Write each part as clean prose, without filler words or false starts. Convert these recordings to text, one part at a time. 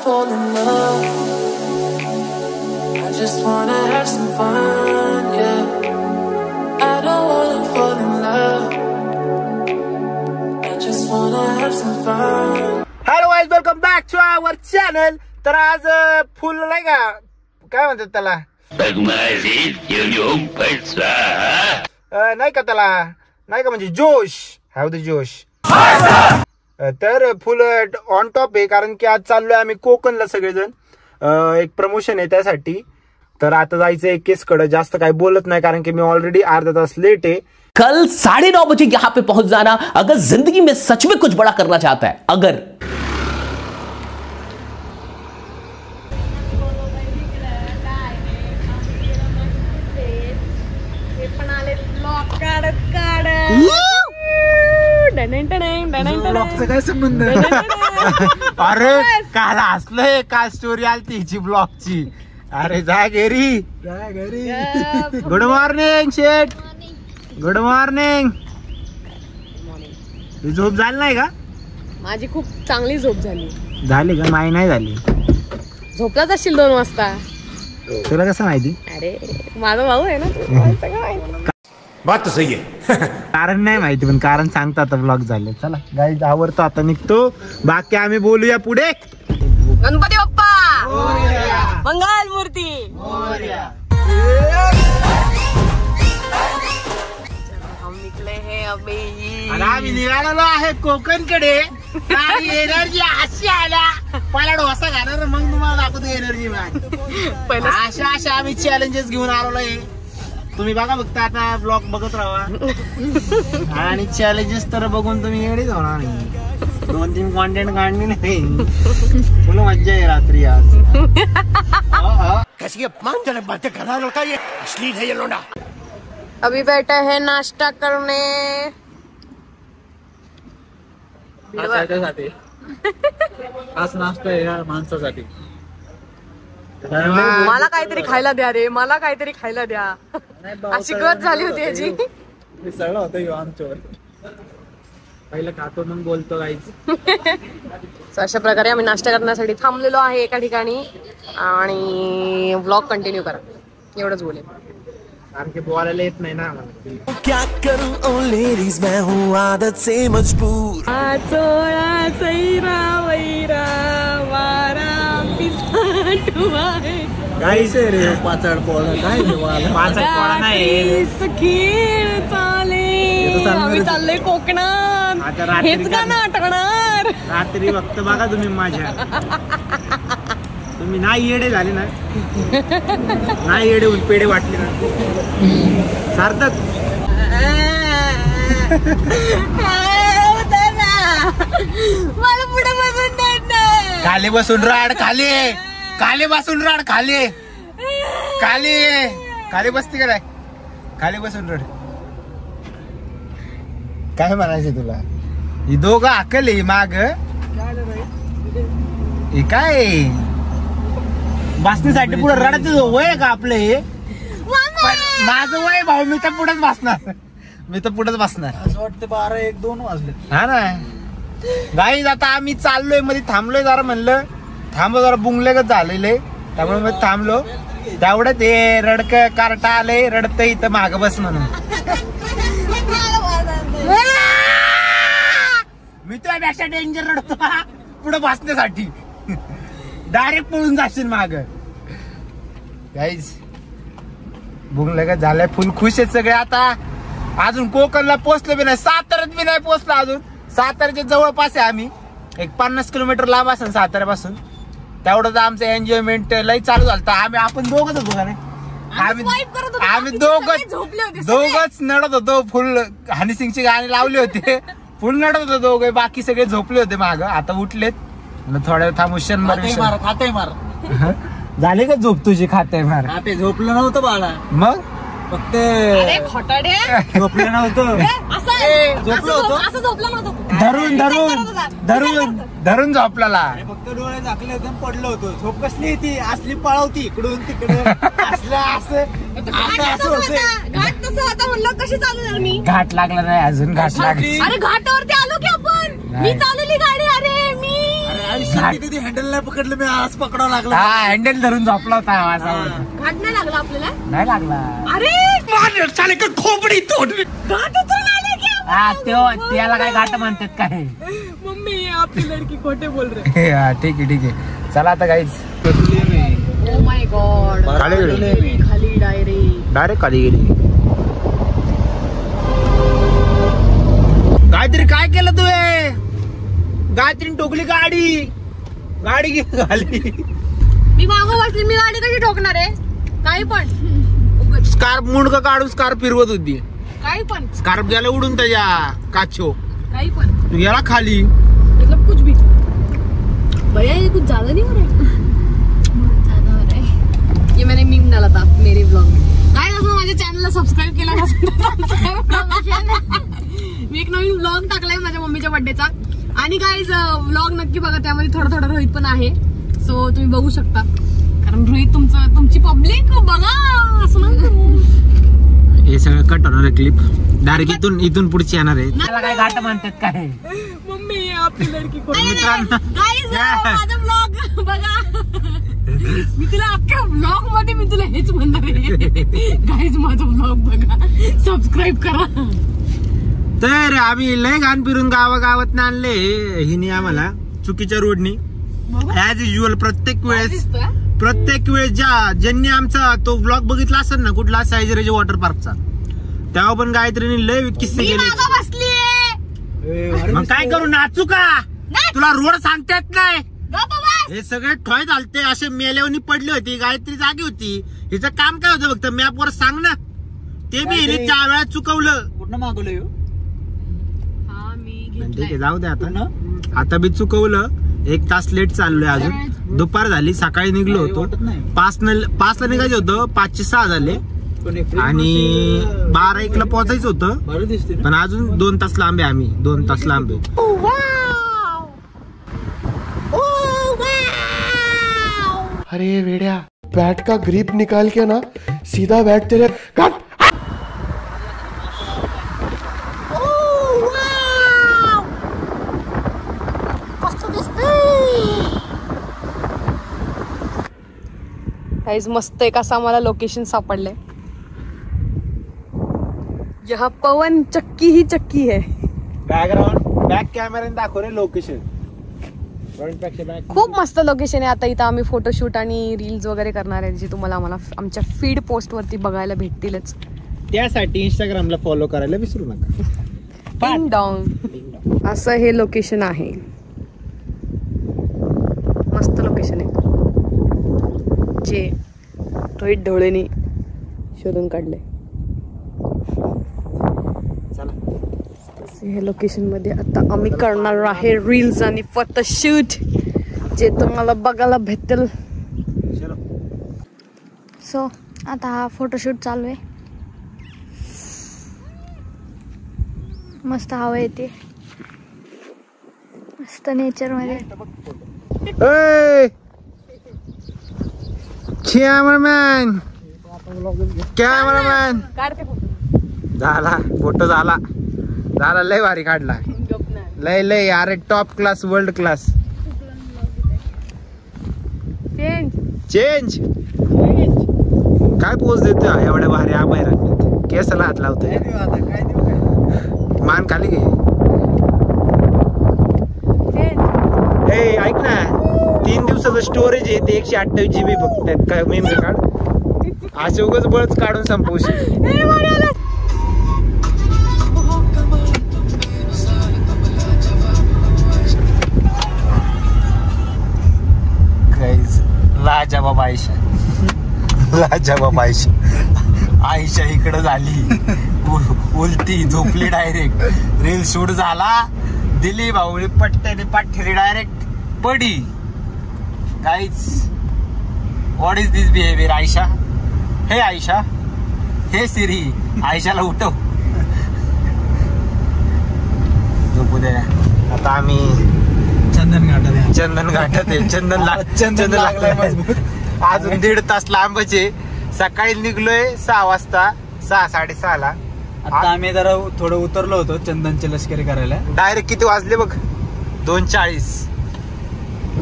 fall in love. I just wanna have some fun, yeah. I don't wanna fall in love. I just wanna have some fun. Hello guys, welcome back to our channel. तर आज फुल नाही का, काय म्हणतात त्याला, नाही का त्याला, नाही का म्हणजे जोश, हॅव द जोश. तर फुल ऑन टॉप आहे, कारण की आज चाललोय आम्ही कोकणला सगळेजण. एक प्रमोशन आहे त्यासाठी. तर आता जायचं आहे केसकडे. जास्त काही बोलत नाही कारण की मी ऑलरेडी अर्धा तास लेट आहे. कल 9:30 बजे यहाँ पे पहुंच जाना अगर जिंदगी में सच में कुछ बड़ा करना चाहता है. अगर काय संबंध. अरे काल हसलोय, काल स्टोरी आली हिची ब्लॉगची. अरे जा घरी, जा घरी. गुड मॉर्निंग शेठ, गुड मॉर्निंग. झोप झाली नाही का? माझी खूप चांगली झोप झाली. झाली का? माही नाही झाली. झोपलाच असशील 2 वाजता. तुला कसं माहिती? अरे माझा भाऊ आहे ना तू. सगळं माहिती. बात तर सही आहे. कारण नाही माहिती, पण कारण सांगता आता ब्लॉग झाले. चला गाईज आवरतो, आता निघतो. बाकी आम्ही बोलूया पुढे. गणपती बाप्पा मंगल मूर्ती. हम निकले हैं अभी. आम्ही निघालेलो आहे कोकणकडे. एनर्जी अशी आल्या, पहिला डोसा खाणार मग तुम्हाला दाखवतो एनर्जी. अशा अशा आम्ही चॅलेंजेस घेऊन आलेलो आहे. तुम्ही बघा, बघता आता ब्लॉग बघत राहा. आणि चॅलेंजेस तर बघून तुम्ही एवढेच होणार नाही. 2-3 कॉन्टेंट काढली नाही. फुल मज्जा आहे रात्री आज. कैसी अपमानजनक बातें कर रहा लड़का, ये अश्लील है ये लोंडा. अभी बैठे हैं नाश्ता करने. आज नाश्ता आहे या माणसासाठी. मला काहीतरी खायला द्या रे, मला काहीतरी खायला द्या. अशी गत झाली होती याची. सगळं होतं आमच्यावर. पहिलं खातो मग बोलतो गाईज. अशा प्रकारे आम्ही नाश्ता करण्यासाठी थांबलेलो आहे एका ठिकाणी. आणि व्लॉग कंटिन्यू करा, एवढंच बोलेल. कारण की बोलायला येत नाही ना. क्या करूं ओ लेडीज, मैं हूँ आदत से मजबूर. चोळा सैरा वैरा वारा पिसाटुआ है. गाईच रे पाचड पोळा. काय पाचड पोळा नाही, खेळ चाले. आम्ही चाललोय कोकणात. हेच गाणं आठवणार. रात्री फक्त बघा तुम्ही माझ्या. तुम्ही नाही येडे झाले ना, नाही येडे होऊन पेढे वाटले ना सार्थक. मला पुढे बसून देत नाही. खाली बसून राड, खाली खाली बसून राड, खाली खाली खाली बसती का नाही? खाली बसून रड. काय म्हणायचं तुला? ही दोघं अकल आहे माग. हे काय बसण्यासाठी पुढे रडायचं वय का आपलं? हे माझं वय भाऊ, मी तर पुढेच बसणार. मी तर पुढेच बसणार. असं वाटतं 12-1-2 वाजले. हा ना गाईज. आता आम्ही चाललोय, मध्ये थांबलोय जरा. म्हणलं थांब जरा, बुंगलेगच झालेले, त्यामुळे मी थांबलो. तेवढं ते रडक कार्टा आले, रडत इथं माग बस म्हणून. मी तुझ्यापेक्षा डेंजर रडतो पुढे बसण्यासाठी. डायरेक्ट पळून जाशील माग. गाईज बुंगलेगच झालंय. फुल खुश आहेत सगळे. आता अजून कोकणला पोहोचलो बी नाही, साताऱ्यात बी नाही पोहोचलो अजून. साताऱ्याच्या जवळपास आहे आम्ही. एक 50 किलोमीटर लांब असेल साताऱ्यापासून. तेवढंच आमचं एन्जॉयमेंट लई चालू झालं. आपण दोघच होतो का नाही? आम्ही दोघच नडत होतो. फुल हनी सिंगची गाणी लावली होती. फुल नडत होतो दोघे. बाकी सगळे झोपले होते माग. आता उठलेत. थोड्या थांबू शंभर खाते मार. झाली का झोप तुझी? खाते मार. खाते झोपलं नव्हतं बाळा. मग फक्त झोपलं नव्हतं. धरून धरून धरून धरून झोपला. फक्त डोळे झाकले होते, पडलो होतो. झोप कसली ती असली पळवती इकडून तिकडे. असलं असं कशी चालू मी. घाट लागला नाही अजून. घाट लागली. अरे घाटावरती आलो की आपण. मी चालवली गाडी. अरे मी कधी हँडल नाही पकडलं मी आज पकडावं लागला. हा हँडल धरून झोपला होता घाट नाही लागला आपल्याला. नाही लागला. अरे खोपडी तोड. हा त्याला काय घाट म्हणतात काय. मम्मी आपली लडकी खोटे बोल रहे. हा ठीक आहे चला आता काहीच. Oh my God. खाली डायरेक्ट खाली गेली. गायत्री काय केलं तू? गायत्री टोकली गाडी घाली. मी मागं बसली. मी गाडी कशी ठोकणार आहे? काही पण स्कार्फ मुंडका काढून स्कार्फ फिरवत होती. काही पण स्कार्फ गेला उडून त्याच्या काचो. काही पण तू गेला खाली. मतलब कुछ भी. भैया ये कुछ ज्यादा नहीं हो रहा है. ये मैंने मीम डाला था मेरे ब्लॉग में. काय असं माझ्या चॅनलला सबस्क्राईब केला मी एक नवीन ब्लॉग टाकलाय माझ्या मम्मीच्या बर्थडेचा. आणि गाईज व्लॉग नक्की बघा. त्यामध्ये थोडं रोहित पण आहे. सो तुम्ही बघू शकता. कारण रोहित तुमची पब्लिक बघा असं ना. हे सगळं कट होणार आहे क्लिप. डायरेक्ट इथून पुढची येणार आहे. त्याला काय घाट म्हणतात काय. मम्मी आपली लडकी गाईज माझा ब्लॉग बघा. मी तुला अख्ख्या ब्लॉग मध्ये मी तुला हेच म्हणणार आहे. गाईज माझा ब्लॉग बघा. सबस्क्राईब करा. तर आम्ही लय घाण फिरून गावात आणले हिने आम्हाला चुकीच्या रोडनी. ऍज युजल प्रत्येक वेळेस ज्यांनी आमचा तो ब्लॉग बघितला असेल ना कुठला सायजरेज वॉटर पार्कचा, तेव्हा पण गायत्रीने लय किस्से केले. मग काय करू नाचू का? तुला रोड सांगता येत नाही. हे सगळे ठोय झालते असे मेल्यावनी पडली होती. गायत्री जागी होती. हिचं काम काय होतं फक्त मॅप वर सांग ना. ते बी हिने 4 वेळा चुकवलं. कुठं मागवलं? ठीक आहे जाऊ दे आता बी चुकवलं. 1 तास लेट चाललोय. अजून दुपार झाली. सकाळी निघलो होतो 5ला निघायचं होतं. 5:06 झाले आणि 12-1ला पोहोचायचं होतं. पण अजून 2 तास लांब आहे. आम्ही 2 तास लांब आहे. अरे वेड्या, बैट का ग्रिप निकाल के ना सीधा बैट तेरे काट. मस्त एक असं आम्हाला लोकेशन सापडलंय. यहाँ पवन चक्की ही चक्की है. बॅक कॅमेऱ्याने दाखव रे लोकेशन. खूप मस्त लोकेशन आहे. आता इथं आम्ही फोटोशूट आणि रील्स वगैरे करणार आहे, जे तुम्हाला आम्हाला आमच्या फीड पोस्ट वरती बघायला भेटतीलच. त्यासाठी इंस्टाग्रामला फॉलो करायला विसरू नका. डिंग डॉंग असं हे लोकेशन आहे. मस्त लोकेशन आहे जे रोहित ढोळेने शोधून काढले. हे लोकेशन मध्ये आता आम्ही करणार आहे रील्स आणि फोटोशूट, जे तुम्हाला बघायला भेटेल. सो आता हा फोटोशूट चालू आहे. मस्त हवा येते, मस्त नेचर मध्ये. कॅमेरामॅन झाला फोटो झाला लय भारी काढला. लय अरे top class world class. Change काय पोज देतोय एवढ्या भारी आबायला. केसाला हात लावतोय. मान खाली घे. ऐक ना, 3 दिवसाचं स्टोरेज आहे ते 128 GB फक्त. काय मेमरी कार्ड असे उगाच बळच काढून संपवशील. लाजवाब आयशा इकडं झाली उलटी झोपली. डायरेक्ट रील शूट झाला. दिली भाऊ पट्ट्याने पाठ्याने डायरेक्ट पडी. Guys what is this behaviour Ayesha? हे आयशा, हे सिरी आयशाला उठव. झोपू दे. आता आम्ही चंदन घाटात आहे. चंदन लागलाय. अजून 1.5 तास लांबचे. सकाळी निघलोय 6 वाजता, 6-6:30ला. आता आम्ही जरा थोडं उतरलो होतो चंदनचे लष्करी करायला. डायरेक्ट किती वाजले बघ? 2:40.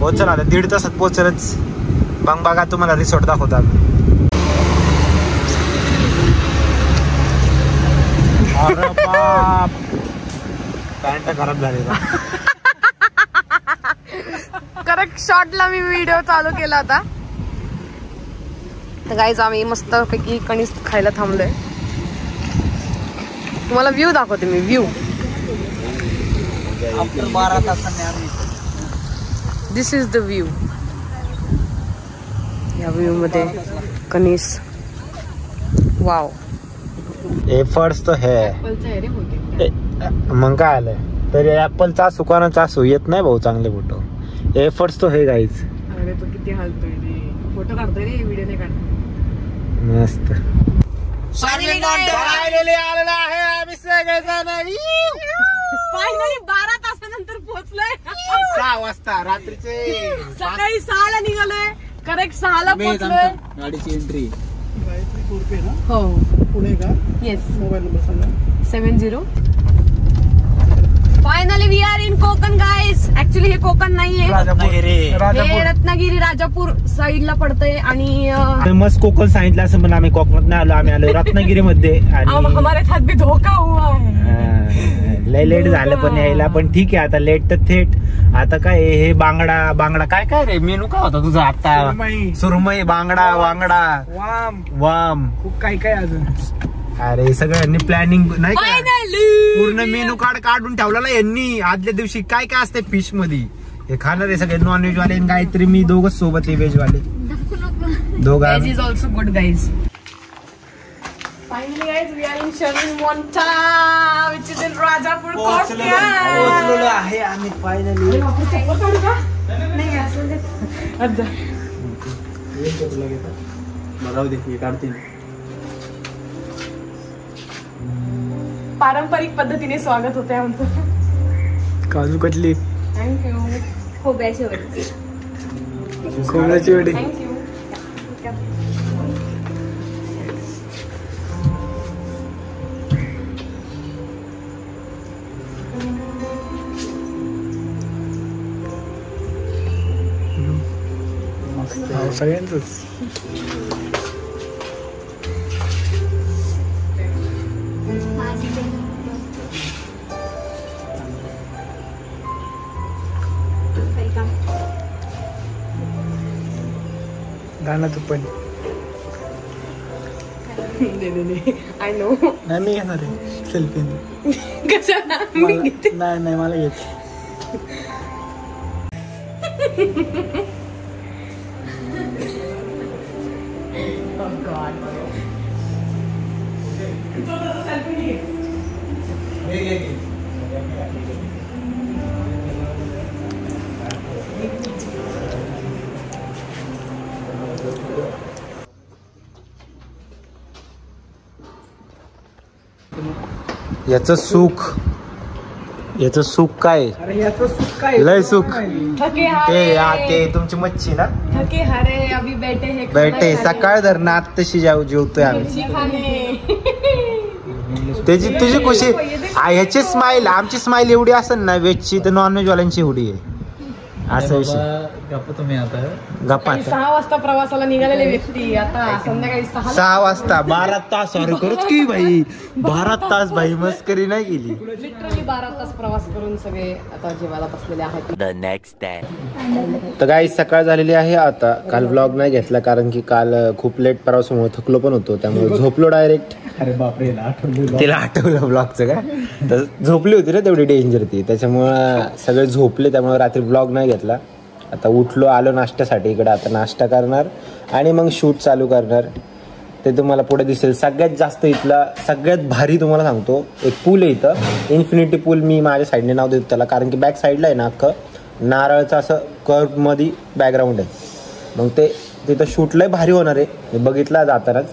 पोहोचल आता 1.5 तासात पोहोचलच. मग बघा तुम्हाला रिसॉर्ट दाखवतो आम्ही. अरे बाप, पॅन्ट खराब झाली. करेक्ट शॉटला मी व्हिडिओ चालू केला होता. तर गाईज आम्ही मस्त पैकी कणीस खायला थांबलोय. तुम्हाला व्ह्यू दाखवते मी. व्ह्यू 12 तासांनी आम्ही. दिस इज द व्ह्यू. या व्ह्यू मध्ये कणीस. वाव. एफर्ट्स तो है. मग काय आलंय तरी ऍपलचा सुकानाचा असू येत नाही भाऊ चांगले फोटो. एफर्ट्स तो हे गाईज. अरे तो किती हालतोय रे. फोटो काढतोय रे, व्हिडिओ नाही काढत. मस्त. फायनली 12 तासानंतर पोहोचलोय. 6 वाजता रात्रीचे. सकाळी 6ला निघालोय. करेक्ट 6ला पोहोचलोय. गाडीची एंट्री हो पुणे का? येस. मोबाईल नंबर सांगा. 70. Finally we are in Konkan guys. Actually हे कोकण नाहीये, हे रत्नागिरी राजापूर साईडला पडतंय. आणि मस्त कोकण सांगितलं असं पण आम्ही कोकणात नाही आलो. आम्ही आलो रत्नागिरी मध्ये. हमारे साथ भी धोका हुआ है. लय लेट झालं पण यायला. पण ठीक आहे आता लेट तर थेट. आता काय हे बांगडा काय रे मेनू काय होता तुझा आता? सुरमई, बांगडा, वांगडा, वाम खूप काय अजून. अरे सगळ्यांनी प्लॅनिंग नाही का? पूर्ण मेनू कार्ड काढून ठेवला यांनी आदल्या दिवशी. काय काय असते फिश मध्ये हे खाणार आहे सगळे. नॉनव्हेज वाले गायत्री मी दोघच सोबत आहे. व्हेज वाले दोघं. Veg is also good guys. Finally guys we are in Sharminmonta which is in Rajapur Kotkar. पोहोचलेलो आहे आम्ही फायनली. राहू दे, हे काढते. पारंपरिक पद्धतीने स्वागत होते आमचं. काजू कतली, थँक्यू. खोबऱ्याची वडी. खोबऱ्याची वडी. थँक्यू. सगळ्यांचंच. गाणं तू पण. I know. नाही मी घेणार आहे सेल्फी. कशाला मी घेते. नाही मला घेत. याचं सुख काय? अरे याचं सुख काय? लय सुख. थके हारे. ते तुमची मच्छी ना. थके हारे अभी बैठे है. बैठे सकाळ धर ना आत्ताशी जेवतोय आम्ही. त्याची तुझी खुशी. ह्याची स्माइल आमची स्माइल एवढी असेल ना व्हेजची तर नॉनव्हेज वाल्यांची एवढी आहे. असा विषय. तुम्ही आता गप्पा. 6 वाजता प्रवासाला निघालेले व्यक्ती आता संध्याकाळी 6 वाजता 12 तास. सॉरी करूच की भाई 12 तास भाई मस्करी नाही केली. लिटरली 12 तास प्रवास करून सगळे आता जेवायला बसलेले आहेत. The next day. तर काही सकाळ झालेली आहे आता. काल व्लॉग नाही घेतला कारण की काल खूप लेट प्रवासामुळे थकलो पण होतो त्यामुळे झोपलो डायरेक्ट. अरे बापरे, तिला आठवलं व्लॉगचं का. तर झोपली होती ना तेवढी डेंजर ती. त्याच्यामुळं सगळे झोपले त्यामुळे रात्री व्लॉग नाही घेतला. आता उठलो आलो नाश्त्यासाठी इकडे. आता नाश्ता करणार आणि मग शूट चालू करणार. ते तुम्हाला पुढे दिसेल. सगळ्यात जास्त इथला सगळ्यात भारी तुम्हाला सांगतो एक पूल आहे इथं. इन्फिनिटी पूल मी माझ्या साईडने नाव देतो त्याला कारण की बॅक साईडला आहे ना अख्खं नारळचं असं कर्व मध्ये बॅकग्राऊंड आहे. मग ते तिथं शूट लय भारी होणार आहे. हे बघितला जातानाच.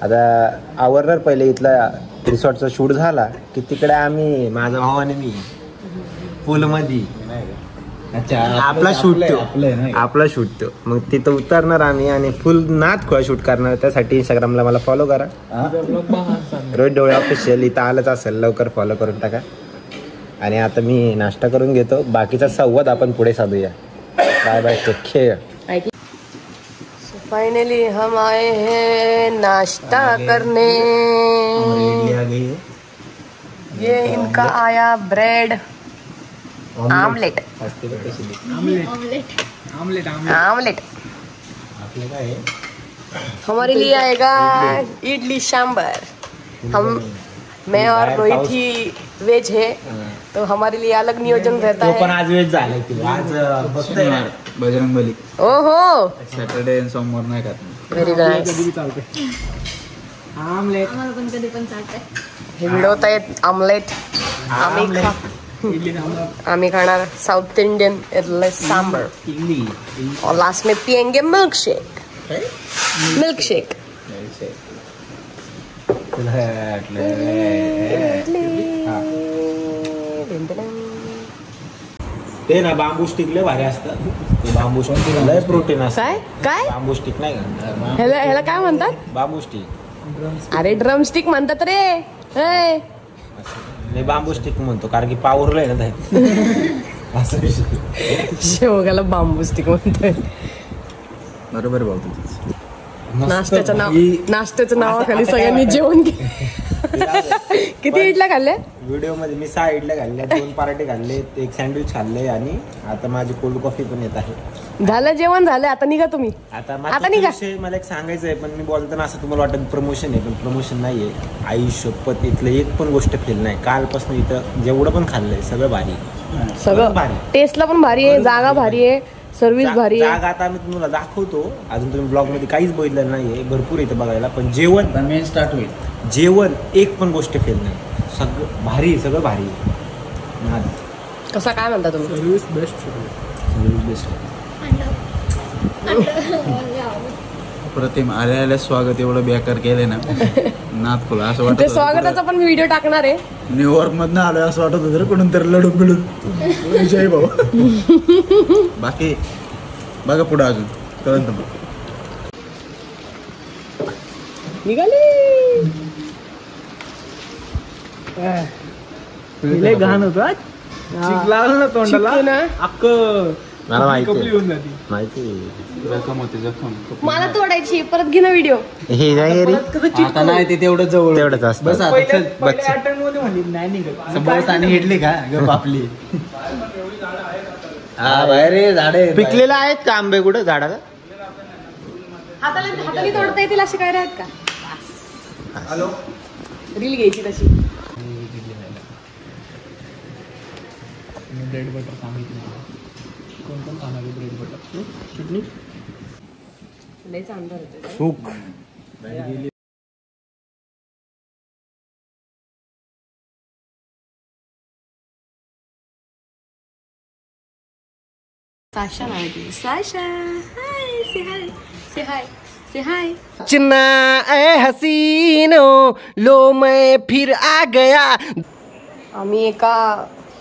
आता आवरणार पहिले इथला रिसॉर्टचा शूट झाला की तिकडे आम्ही माझा भाऊ आणि मी पूलमध्ये आपला शूट तो मग तिथं उतरणार आम्ही आणि फुल नाथ खोळा शूट करणार. त्यासाठी इंस्टाग्रामला मला फॉलो करा. रोहित ढवळे ऑफिशियल इथं आलंच असेल. लवकर फॉलो करून टाका. आणि आता मी नाश्ता करून घेतो. बाकीचा संवाद आपण पुढे साधूया. Bye bye, take care. Finally हम आए हैं नाश्ता करने। ये इनका आया ब्रेड आमलेट। आमलेट हमारे लिए आएगा इडली सांबर। मैं और रोहित ही वेज है, तो हमारे लिए अलग नियोजन रहता है। पण आज वेज झालाय की आज बजरंगबली ओहो, सॅटर्डे आणि सोमवार नाही खात. Very nice. आमलेट हे मिळवत आहेत आमलेट। आम्ही खाणार साउथ इंडियन इडली सांबर और लास्ट में पियेंगे मिल्क शेक। मिल्क शेक ते ना बांबू स्टिक लय भारी असतात. ते बांबू स्टिक लय प्रोटीन असतं. काय काय बांबू स्टिक नाही का, ह्याला काय म्हणतात? बांबू स्टिक. अरे ड्रम स्टिक म्हणतात रे. हे मी बांबू स्टिक म्हणतो कारण की पावरला आहे ना ते. असं शेवगाला बांबू स्टिक म्हणतात. बरोबर भाऊ तुझं. नाश्त्याचं नावाखाली सगळ्यांनी जेवण किती इडल्या खाल्ल्या? व्हिडिओ मध्ये मी 6 इडल्या खाल्ल्या, 2 पराठे खाल्ले, एक सँडविच खाल्ले आणि आता माझी कोल्ड कॉफी पण येत आहे. झालं जेवण झालं, आता निघा तुम्ही. आता निघा. मला एक सांगायचं आहे, पण मी बोलताना असं तुम्हाला वाटत प्रमोशन आहे, पण प्रमोशन नाहीये. आई शपथ इथलं एक पण गोष्ट फेल नाही. कालपासून इथं जेवढं पण खाल्लंय सगळं भारी, सगळं भारी. टेस्टला पण भारी आहे, जागा भारी आहे, सर्व्हिस भारी आहे. जागा आता मी तुम्हाला दाखवतो. अजून तुम्ही ब्लॉग मध्ये काहीच बघितलं नाहीये, भरपूर इथं बघायला. पण जेवण मेन स्टार्ट होईल. जेवण एक पण गोष्ट फेल नाही. सगळं भारी आहे, सगळं भारी आहे. कसा काय म्हणता तुम्ही? Service best. प्रतिम आल्या स्वागत एवढं बेकार केलंय ना, नाद खोला असं वाटत. ते स्वागताचा पण व्हिडिओ टाकणार आहे. न्यूयॉर्क मधनं आलोय असं वाटत होतं कोणून तरी लढून बिडून. जय भाऊ. बाकी बघा पुढे अजून कळत मग. निघाली घाण होत लागलं ना तोंडाला अक्क. मला माहिती मला तोडायची परत घे ना व्हिडिओ. आता नाही ते तेवढं जवळ तेवढंच असतं. बस आणि हिटली का गप आपली. बाहेर झाडे पिकलेलं आहेत का आंबे कुठं झाडाला? हाताने तोडता येतील असे काय आहेत का? रील घ्यायची तशी. ब्रेड बटर सांगितलं. कोणतं खाणार ब्रेड बटर? चटणी लयच अंधार होते. सुख साशा नावाची. साशा हाय, से हाय, से हाय, से हाय. चिन्ना ए हसीनो लो मैं फिर आ गया. आम्ही एका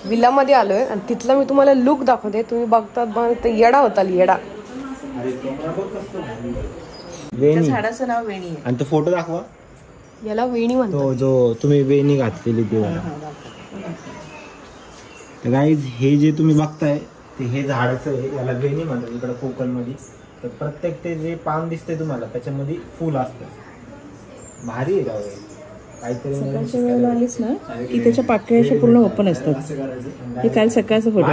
विल्लामध्ये आलोय आणि तिथला मी तुम्हाला लुक दाखवते. तुम्ही बघतात बघ, ते येडा होता येडा. वेणी. झाडाचं नाव वेणी आहे. आणि तो फोटो दाखवा. याला वेणी म्हणतात. तो जो तुम्ही वेणी घातलेली ती. तर गाईज हे जे तुम्ही बघताय ते हे झाडाचं आहे, याला वेणी म्हणतात इकडे कोकण मध्ये. तर प्रत्येक ते जे पान दिसतंय तुम्हाला त्याच्यामध्ये फुल असतं. भारी आहे गाव. सकाळच्या वेळेला आलीस ना की त्याच्या पाकळ्या अशा पूर्ण ओपन असतात. हे काल सकाळचा फोटो.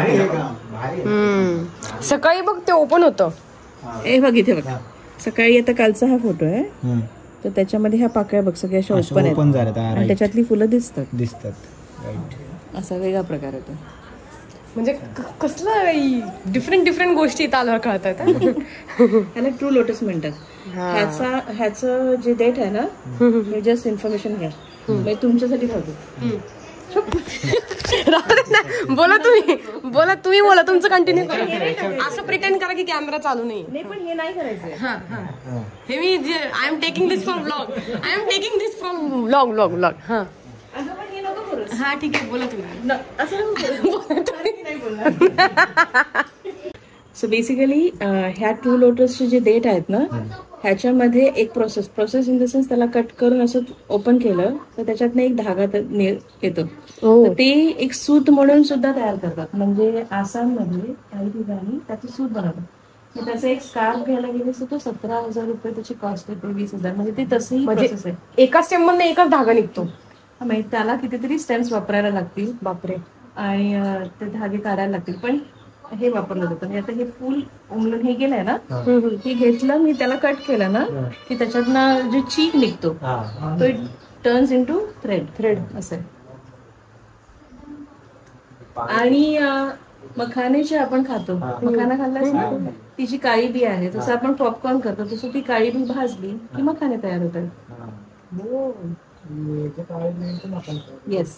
सकाळी बघ ते ओपन होतं. हे बघ इथे बघ. सकाळी आता कालचा हा फोटो आहे. तर त्याच्यामध्ये ह्या पाकळ्या बघ सगळ्या अशा ओपन आहेत आणि त्याच्यातली फुलं दिसतात. असा वेगळा प्रकार होतो. म्हणजे कसलं डिफरंट गोष्टी इथं आल्यावर कळतात. ह्याला ट्रू लोटस म्हणतात. ह्याचं जे डेट आहे ना, हे जस्ट इन्फॉर्मेशन घ्या. मी तुमच्यासाठी ठेवतो. बोला तुम्ही बोला तुमचं कंटिन्यू करा. असं प्रिटेंड करा की कॅमेरा चालू नाही. पण हे नाही करायचं. हे मी I am taking this from blog. हा ठीक आहे, बोला तुम्ही. सो बेसिकली ह्या ट्रू लोटसचे जे डेट आहेत ना, ह्याच्यामध्ये एक प्रोसेस इन द सेन्स त्याला कट करून असं ओपन केलं तर त्याच्यातनं एक धागा येतो. तर ते एक सूत म्हणून सुद्धा तयार करतात. म्हणजे आसाममध्ये काही ठिकाणी त्याची सूत बनवतात. तर त्याचा एक स्कार्फ घ्यायला गेले तर तो 17,000 रुपये त्याची कॉस्ट येते, 20,000. म्हणजे ते तसंही प्रोसेस आहे. एका स्टेम मधून एकच धागा निघतो. म्हणजे त्याला कितीतरी स्टेम्स वापरायला लागतील. बापरे. आणि ते धागे काढायला लागतील. पण हे वापरलं जातं. म्हणजे आता हे फुल उमलून हे गेलंय ना, हे घेतलं मी, त्याला कट केलं ना की त्याच्यातनं जो चीक निघतो तो इट टर्न्स इनटू थ्रेड असं. आणि मखाने जे आपण खातो, मखाना खाल्ला तिची काळी बी आहे. जसं आपण पॉपकॉर्न करतो तसं ती काळी बी भाजली की मखाने तयार होतात. येस.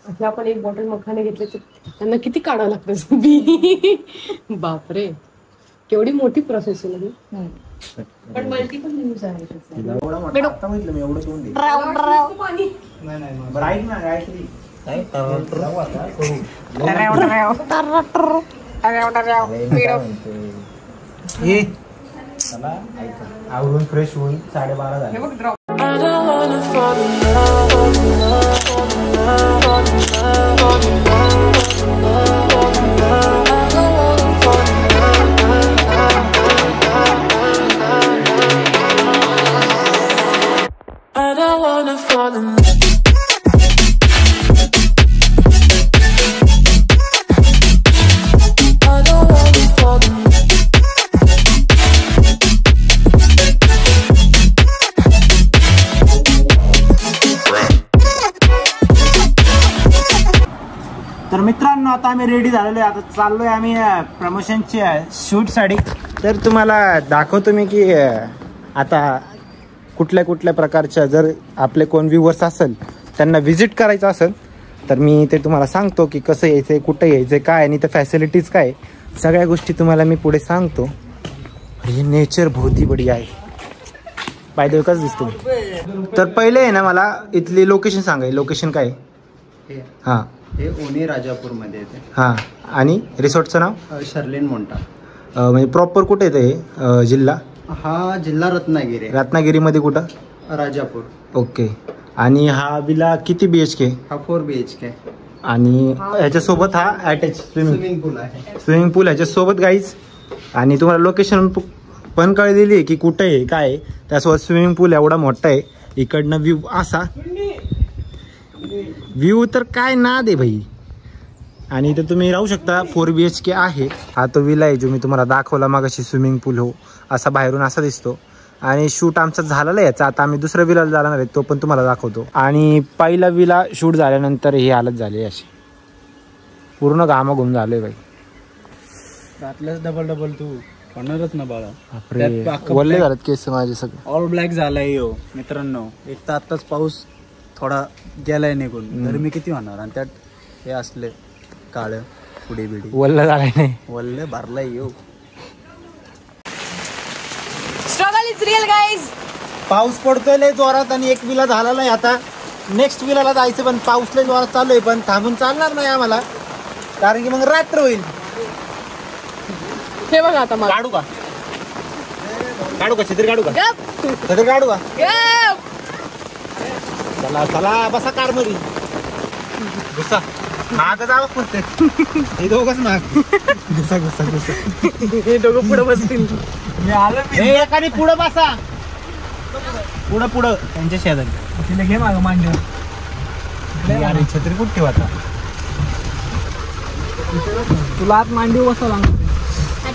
असं आपण एक बॉटल मखाने घेतले तर त्यांना किती काढावं लागतं बी. बापरे, केवढी मोठी प्रोसेस आहे. पण मल्टिपल यूज आहे. आवरून फ्रेश होऊन 12:30 झाले. तर मित्रांनो आता आम्ही रेडी झालेलो आहे. आता चाललोय आम्ही प्रमोशनची शूट साठी. तर तुम्हाला दाखवतो मी की आता कुठल्या कुठल्या प्रकारच्या जर आपले कोण व्ह्यूवर्स असेल त्यांना व्हिजिट करायचं असेल तर मी ते तुम्हाला सांगतो की कसं यायचंय, कुठं यायचंय, काय आणि ते फॅसिलिटीज काय, सगळ्या गोष्टी तुम्हाला मी पुढे सांगतो. हे नेचर भोवती बढिया आहे. बाय द वे कसं दिसतो. तर पहिले आहे ना मला इथली लोकेशन सांगाय. लोकेशन काय? हां, हे ओने राजापूर मध्ये येते. हां. आणि रिसॉर्टचं नाव? शर्लिन मोंटा. म्हणजे प्रॉपर कुठे येतं हे जिल्हा? हा जिल्हा रत्नागिरी. रत्नागिरीमध्ये कुठं? राजापूर. ओके. आणि हा विला किती BHK? हा 4 BHK. आणि ह्याच्यासोबत हा अटॅच स्विमिंग पूल आहे. स्विमिंग पूल ह्याच्यासोबत गाईज. आणि तुम्हाला लोकेशन पण कळलेली आहे की कुठे आहे काय आहे. त्यासोबत स्विमिंग पूल एवढा मोठा आहे. इकडनं व्ह्यू असा, व्ह्यू तर काय ना दे भाई. आणि इथं तुम्ही राहू शकता. 4 BHK आहे. हा तो विला आहे जो मी तुम्हाला दाखवला मागाशी. स्विमिंग पूल हो असा बाहेरून असा दिसतो. आणि शूट आमचा झालेला आहे याचा. आता आम्ही दुसऱ्या विलाला जाणार आहे, तो पण तुम्हाला दाखवतो. आणि पहिला विला शूट झाल्यानंतर ही हालत झाली अशी, पूर्ण घामाघूम झाले भाई. रातल्याच डबल तू होणारच ना बाळा. वल्ले झालेत केस माझे सगळे. ऑल ब्लॅक झालाय यो मित्रांनो. एक तर आत्ताच पाऊस थोडा गेलाय निघून, गरमी किती होणार. आणि त्यात हे असले काळ पुढे बिडी वल्ल झालाय नाही, वल्ले भरलाय यो. Struggle is real guys. पाऊस पडतोय लय जोरात आणि एक विला झाला नाही. आता नेक्स्ट विलाला जायचं पण पाऊस लय जोरात चालू आहे. पण थांबून चालणार नाही आम्हाला, कारण की मग रात्र होईल. हे बघा आता मला काढू का? काढू का? छत्री काढू का? छत्री काढू का? चला चला बसा कार मध्ये. घुसा माग जावं पुढते. हे दोघच माग. घुसा घुसा घुसा. हे दोघं पुढे बसतील. एकाने पुढं बसा. पुढं पुढं त्यांच्या शेजारी. तिला घे माग मांडीवर. अरे छत्री कुठे ठेवा आता? तुला आत मांडीवर बसावं लागणार.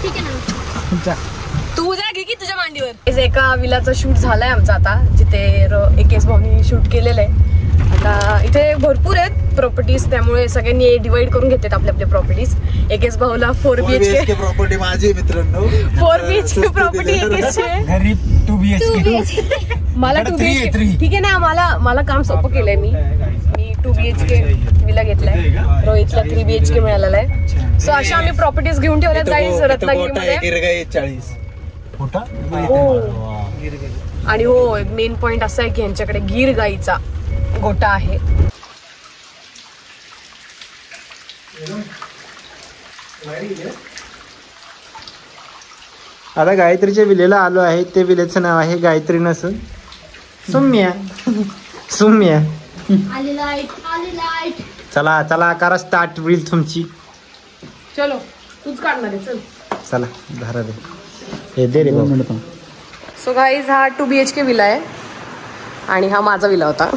ठीक आहे ना, तू जा घे की तुझ्या मांडीवर. एका विलाचा शूट झालाय आमचा आता, जिथे एकेस भाऊनी शूट केलेलं आहे. आता इथे भरपूर आहेत प्रॉपर्टीज, त्यामुळे सगळ्यांनी डिवाइड करून घेतात आपल्या आपल्या प्रॉपर्टीज. एकेस भाऊला 4 BHK प्रॉपर्टी माझी मित्रांनो. 4 BHK प्रॉपर्टी एकेसची. घरी 2 BHK. मला 2 BHK ठीक आहे ना. मला काम सोपं केलंय. मी 2 BHK विला घेतलाय. रोहितला 3 BHK मिळालेला आहे. सो अशा आम्ही प्रॉपर्टीज घेऊन ठेवल्यात गाईज रत्नागिरीमध्ये. 40 आणि हो, एक मेन पॉइंट असा आहे की यांच्याकडे गीर गाईचा गोटा आहे. आता गायत्रीच्या विलेला आलो आहे. ते विलेचं नाव आहे गायत्री नसून सुम्या. सुम्या चला चला करा स्टार्ट रील तुमची. चलो तूच काढणार आहे चल. चला धारा दे हे दे रे बाबा. सो गाईज हा 2 BHK विला आहे आणि हा माझा विला होता.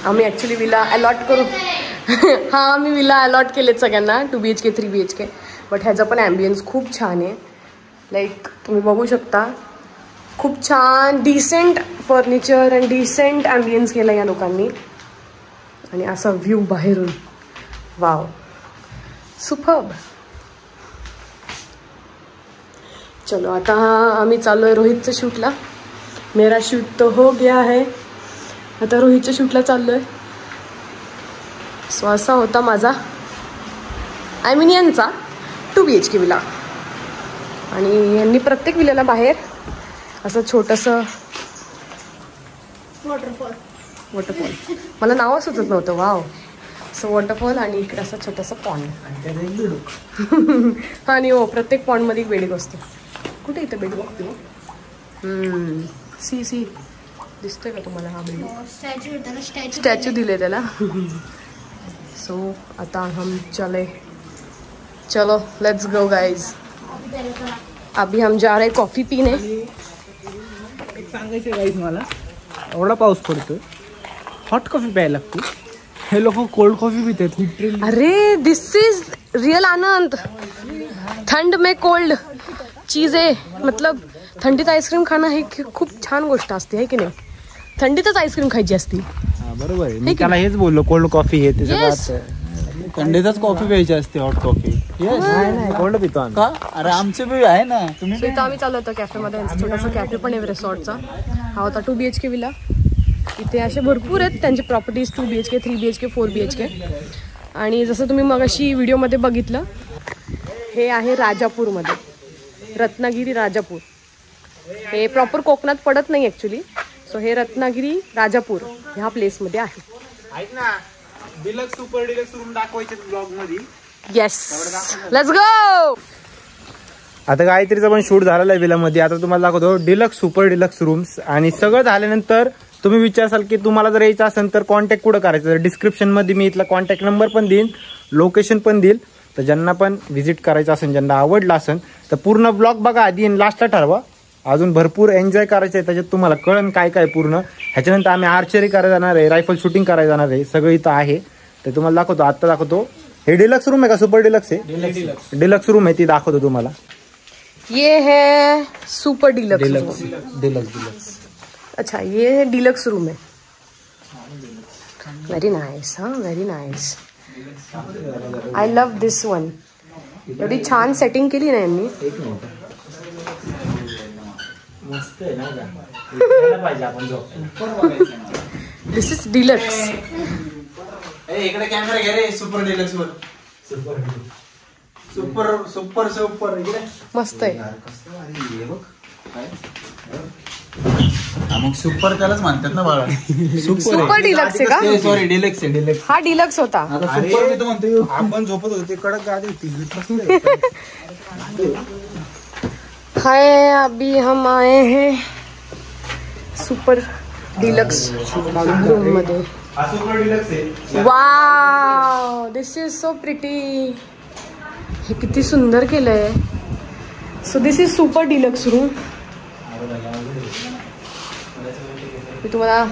आम्ही ॲक्च्युली विला अलॉट करू हा आम्ही विला अलॉट केलेत सगळ्यांना 2 BHK 3 BHK. बट ह्याचा पण ॲम्बियन्स खूप छान आहे. लाईक तुम्ही बघू शकता खूप छान डिसेंट फर्निचर आणि डिसेंट ॲम्बियन्स केला या लोकांनी. आणि असा व्ह्यू बाहेरून वाव सुपर्ब. चलो आता आम्ही चाललो आहे रोहितच्या शूटला. मेरा शूट तो हो गया है. आता रोहितच्या शूटला चाललो आहे. सो असा होता माझा यांचा 2 BHK विला. आणि यांनी प्रत्येक विल्याला बाहेर असं छोटंसं वॉटरफॉल मला नाव सुचत नव्हतं. वाव. सो वॉटरफॉल आणि इकडे असं छोटंसं पॉन्ड. आणि हो प्रत्येक पॉन्डमध्ये एक बेडूक असतो. कुठे इथं बेडूक बघतो. सी दिसतोय का तुम्हाला हा बेडूक. स्टॅच्यू दिले त्याला. सो आता हम चलो लेट्स गो गाइज. अभी हम जा रहे कॉफी पीने. एक सांगायचं गाईज मला एवढा पाऊस पडतोय हॉट कॉफी प्यायला लागते. हे लोक कोल्ड कॉफी पितात लिटरली. अरे दिस इज रियल आनंद. ठंड में कोल्ड चीजें मतलब थंडीत आईस्क्रीम खाणं हे खूप छान गोष्ट असते है की नाही. थंडीतच आईस्क्रीम खायची असती. बरोबर आहे. मी त्याला हेच बोललो कोल्ड कॉफी हे त्याचं थंडीतच कॉफी प्यायची असते हॉट कॉफी. कोल्ड पितो आम्ही. अरे आमचे बी आहे ना. तुम्ही इथं आम्ही चाललो होतो कॅफेमध्ये. छोटासा कॅफे पण आहे रिसॉर्टचा. हा होता 2 BHK विला. इथे असे भरपूर आहेत त्यांचे प्रॉपर्टीज 2 BHK 3 BHK 4 BHK. आणि जसं तुम्ही मगाशी व्हिडिओमध्ये बघितलं हे आहे राजापूरमध्ये. रत्नागिरी राजापूर. हे प्रॉपर कोकणात पडत नाही ॲक्च्युली. सो हे रत्नागिरी राजापूर ह्या प्लेसमध्ये आहे. ऐक ना डिलक्स सुपर डिलक्स रूम दाखवायचे ब्लॉग मध्ये. Yes let's go. आता गायत्रीचं पण शूट झालेलं आहे विलामध्ये. आता तुम्हाला दाखवतो डिलक्स सुपर डिलक्स रूम्स. आणि सगळं झाल्यानंतर तुम्ही विचारसाल की तुम्हाला जर यायचं असेल तर कॉन्टॅक्ट कुठं करायचं. तर डिस्क्रिप्शनमध्ये मी इथला कॉन्टॅक्ट नंबर पण देईन लोकेशन पण देईल. तर ज्यांना पण व्हिजिट करायचं असेल ज्यांना आवडलं असेल तर पूर्ण ब्लॉग बघा आधी आणि लास्टला ठरवा. अजून भरपूर एन्जॉय करायचं आहे त्याच्यात. तुम्हाला कळण काय काय पूर्ण. ह्याच्यानंतर आम्ही आर्चरी करायला जाणार आहे रायफल शूटिंग करायला जाणार आहे. सगळं इथं आहे. तर तुम्हाला दाखवतो आत्ता दाखवतो. हे डिलक्स रूम आहे का सुपर डिलक्स आहे. डिलक्स रूम आहे ती दाखवतो तुम्हाला. ये है सुपर डिलक्स. डिलक्स अच्छा ये डिलक्स रूम है. Very nice. हाँ very nice. I love this one. एवढी छान सेटिंग केली ना यांनी. This is deluxe. इकडे कॅमेरा घे रे सुपर डिलक्स वर. सुपर सुपर सुपर मस्त आहे. मग सुपर त्यालाच म्हणतात ना बाळा. सुपर डिलक्स आहे का. सॉरी डिलक्स आहे डिलक्स. हा डिलक्स होता. सुपर मी तर म्हणतो. आपण झोपत होतो ते कडक गादी होती. हाय अभी हम आए हैं सुपर डिलक्स रूम मध्ये. सुपर डिलक्स आहे. Wow this is so pretty. हे किती सुंदर केलंय. So this is super deluxe room. मी तुम्हाला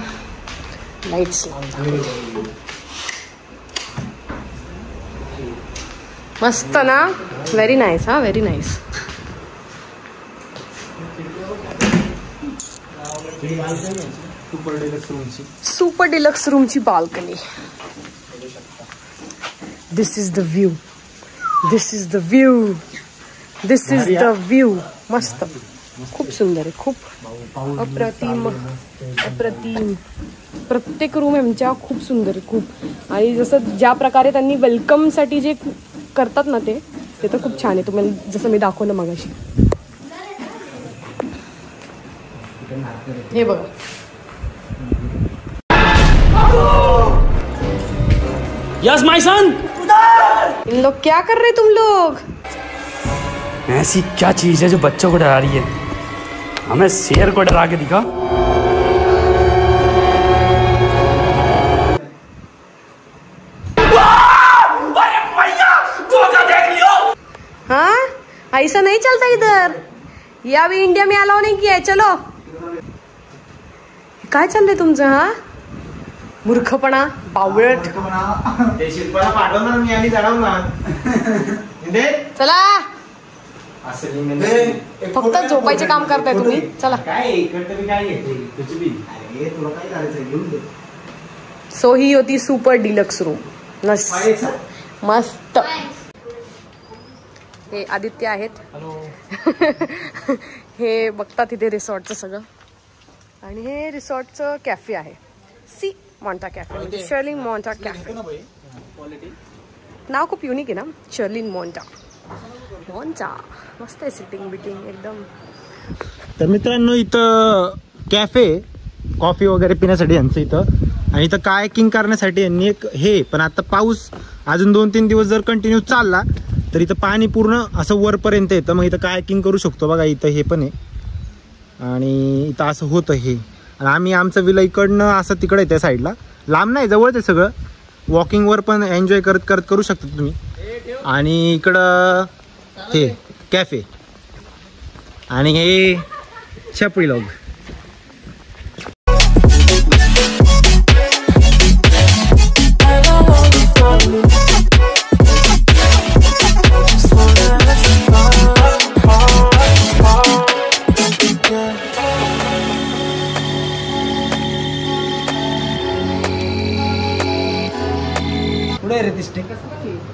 लाईट्स मस्त ना. Very nice. हा व्हेरी नाईस. सुपर डिलक्स रूमची balcony. This is the view. This is the view. This is the view. मस्त खूप सुंदर आहे. खूप अप्रतिम अप्रतिम. प्रत्येक रूम आमच्या खूप सुंदर आहे खूप. आणि जसं ज्या प्रकारे त्यांनी वेलकमसाठी जे करतात ना ते तर खूप छान आहे. तुम्हाला जसं मी दाखवलं मगाशी. हे बघा. Yes my son. इन लोग क्या कर रहे तुम लोग. ऐसी क्या चीज है जो बच्चों को डरा रही है? हमें शेर को डरा के दिखा। हाँ, ऐसा नहीं चलता इधर। ये अभी इंडिया में अलाउ नहीं किया है। चलो, काय चाललंय तुमचं? हा, मूर्खपणा, बावळट. पाठवणार मी आणि चढवणार. चला, फक्त झोपायचे काम करताय तुम्ही. चला. सो ही होती सुपर डिलक्स रूम. मस्त. हे आदित्य आहेत. हे बघतात इथे रिसॉर्टचं सगळं. आणि हे रिसॉर्टचं कॅफे आहे. सी मॉन्टा कॅफे, म्हणजे शर्लिन मॉन्टा कॅफे. नाव खूप युनिक आहे ना, शर्लिन मॉन्टा. मॉन्टा मस्त आहे. सिटिंग बिटिंग एकदम. तर मित्रांनो, इथं कॅफे, कॉफी वगैरे पिण्यासाठी यांचं इथं. आणि इथं कायाकिंग करण्यासाठी यांनी एक हे. पण आता पाऊस अजून 2-3 दिवस जर कंटिन्यू चालला तर इथं पाणी पूर्ण असं वरपर्यंत येतं. मग इथं कायाकिंग करू शकतो. बघा इथं हे पण आहे. आणि इथं असं होतं हे. आणि आम्ही आमचं विला इकडनं असं तिकडे आहे त्या साईडला. लांब नाही, जवळच आहे सगळं. वॉकिंगवर पण एन्जॉय करत करत करू शकता तुम्ही. आणि इकडं हे कॅफे आणि हे छपरी लोक.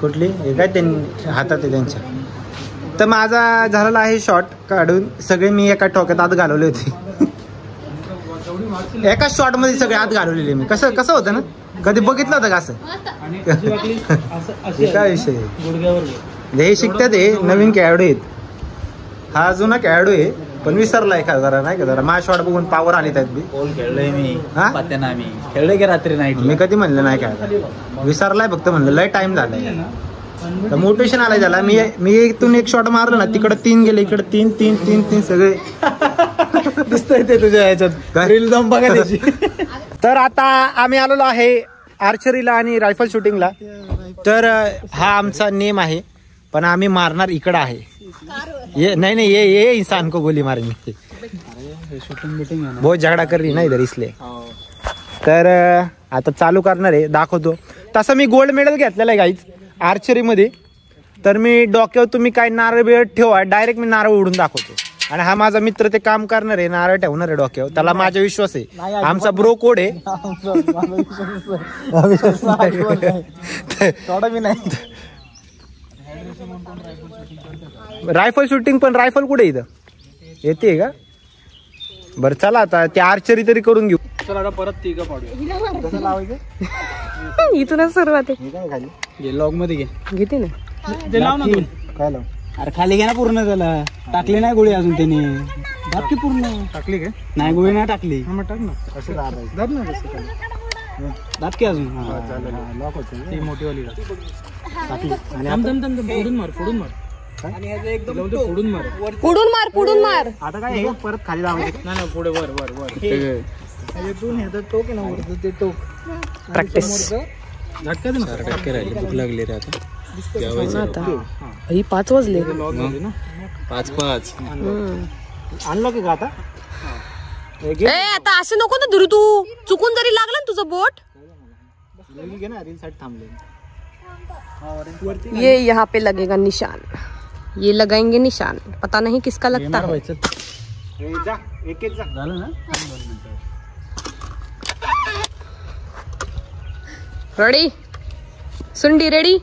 कुठली हे काय त्यांनी हातात आहे त्यांच्या. तर माझा झालेला आहे शॉट काढून. सगळे मी एका टोक्यात आत घालवले होते. एका शॉट मध्ये सगळे आत घालवलेले मी. कसं कसं होतं ना, कधी बघितलं होतं का असं? काय विषय हे शिकतात. हे नवीन खेळाडू आहेत. हा जुना खेळाडू आहे पण विसरलाय का जरा, नाही का जरा. माझ्या शॉट बघून पावर आली त्यात बी. खेळलोय मी. खेळलोय की रात्री नाईट. मी कधी म्हणलं नाही खेळायला, विसरलाय फक्त. म्हणलं लय टाइम झालाय. तर मोटिवेशन आलाय त्याला. मी इथून एक शॉट मारला ना, तिकडे 3 गेले, इकडे 3 सगळे दिसतंय ते तुझ्या ह्याच्यात. रील जाऊन बघा त्याची. तर आता आम्ही आलेलो आहे आर्चरीला आणि रायफल शूटिंगला. तर हा आमचा नेम आहे, पण आम्ही मारणार इकडं आहे. ये नहीं ये इंसान को गोली मारेंगे. बहुत झगडा कर रही ना इधर इसलिए. तर आता चालू करणार आहे, दाखवतो. तसं मी गोल्ड मेडल घेतलेलं आहे गाईज आर्चरीमध्ये. तर मी डोक्यावर तुम्ही काय नारळ बिळ ठेवा, डायरेक्ट मी नारळ उडून दाखवतो. आणि हा माझा मित्र ते काम करणार आहे, नारळ ठेवणार आहे डोक्यावर. त्याला माझा विश्वास आहे. आमचा ब्रो कोड आहे. थोडा मी नाही. रायफल शूटिंग पण. रायफल कुठे इथं येते का? बरं चला आता ते आर्चरी तरी करून घेऊ. चला आता परत ती का पाडूया. कसं लावायचं? इथूनच सुरुवात आहे. काय खाली घे, लॉग मध्ये घे. घेते ना ते लाव ना. काय लाव? अरे खाली घे ना पूर्ण. त्याला टाकली नाही गोळी अजून त्यांनी. टाकली पूर्ण. टाकली का? नाही गोळी नाही टाकली. मग टाक ना. कसं दाब ना. कसं दाब की अजून. लॉक होतं ती मोठी वाली टाकली. आणि फोडून मार. पुढून मार. आता काय परत खाली लावायचं? नाही पुढे वर. टोक आहे ना वरचं ते टोक. प्रॅक्टिस. झटका दे ना. टक्के राहिले. भूक लागली रे आता. ही 5 वाजले. 5 आणलं की का आता? आता असं नको ना धरू. तू चुकून जरी लागला ना तुझं बोट. ये यहाँ पे लगेगा निशान. ये लगाएंगे निशान. पता नहीं किसका लगता है. झालं ना. रेडी सुंडी रेडी.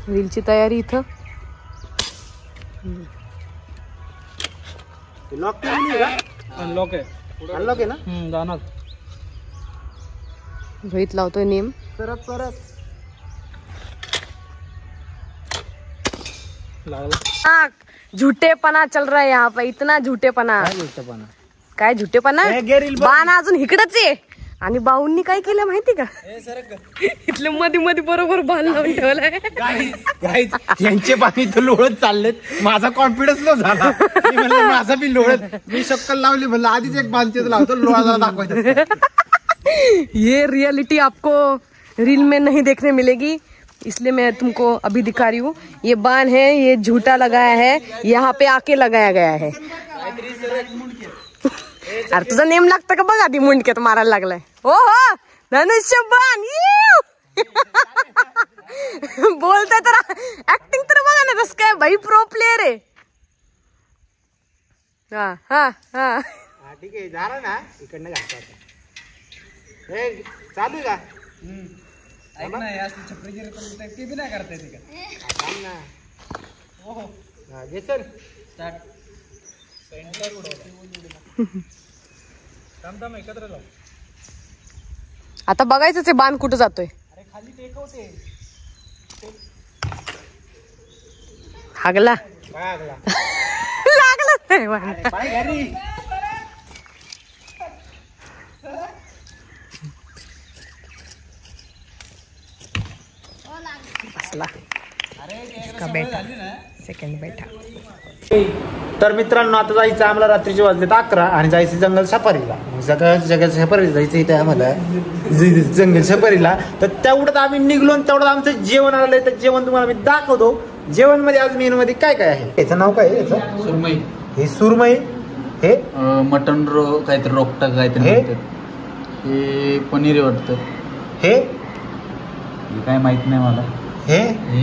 रीलची तयारी इथं. लॉक अनलॉक आहे. अनलॉक आहे ना. जाणार. रोहित लावतोय नेम. सरत झूठेपना चल रहा है यहाँ पे. इतना झूठेपना. काय झूठेपना? बाण अजून इकडच आहे आणि बाऊंनी काय केलं माहिती का, इथलं मध्ये मध्ये बरोबर बाल लावून ठेवलाय. यांचे पाणी तर लोळत चाललेत, माझा कॉन्फिडन्स लो झाला. मी म्हणलं माझा बी लोळत, मी शक्कल लावली, म्हणलं आधीच एक बांधते लावतो, लोळा दाखवायचं. ये रियलिटी आपको रील में नहीं देखने मिलेगी, इसलिए मैं तुमको अभी दिखा रही हूँ. ये बाण है, ये झूठा लगाया है, यहाँ पे आके लगाया गया है. अरे तुझा नेम लागतं का बघ आधी, मुंडक्यात मारायला लागलाय. हो हो धनुष्य बाण. बोलतोय तर ऍक्टिंग तर बघा ना कसं काय भाई, प्रो प्लेयर आहे. हा हा हा ठीक आहे, झालं ना इकडनं घालतो आता. चालू आहे का? ऐक ना, या छपरी ते बी नाही करता येते का? हो घे चल स्टार्ट. थांब एकत्र लाव. आता बघायचंच आहे बाण कुठं जातोय. अरे खाली टेकवते. हागला लागला लागला पाय घरी. बसला का बैठा, सेकंड बैठा. तर मित्रांनो, आता जायचं आम्हाला, रात्रीचे वाजलेत 11 आणि जायचं जंगल सफारीला. जंगल सफारीला जायचं इथे आम्हाला, जंगल सफारीला. तर तेवढं आम्ही निघलो, तेवढं आमचं जेवण आलंय. तर जेवण तुम्हाला मी दाखवतो. जेवण मध्ये आज मेनू मध्ये काय काय आहे. याचं नाव काय आहे? सुरमई. हे सुरमई, हे मटन काहीतरी रोकटा काहीतरी, हे पनीर वाटतं, हे काय माहित नाही मला. हे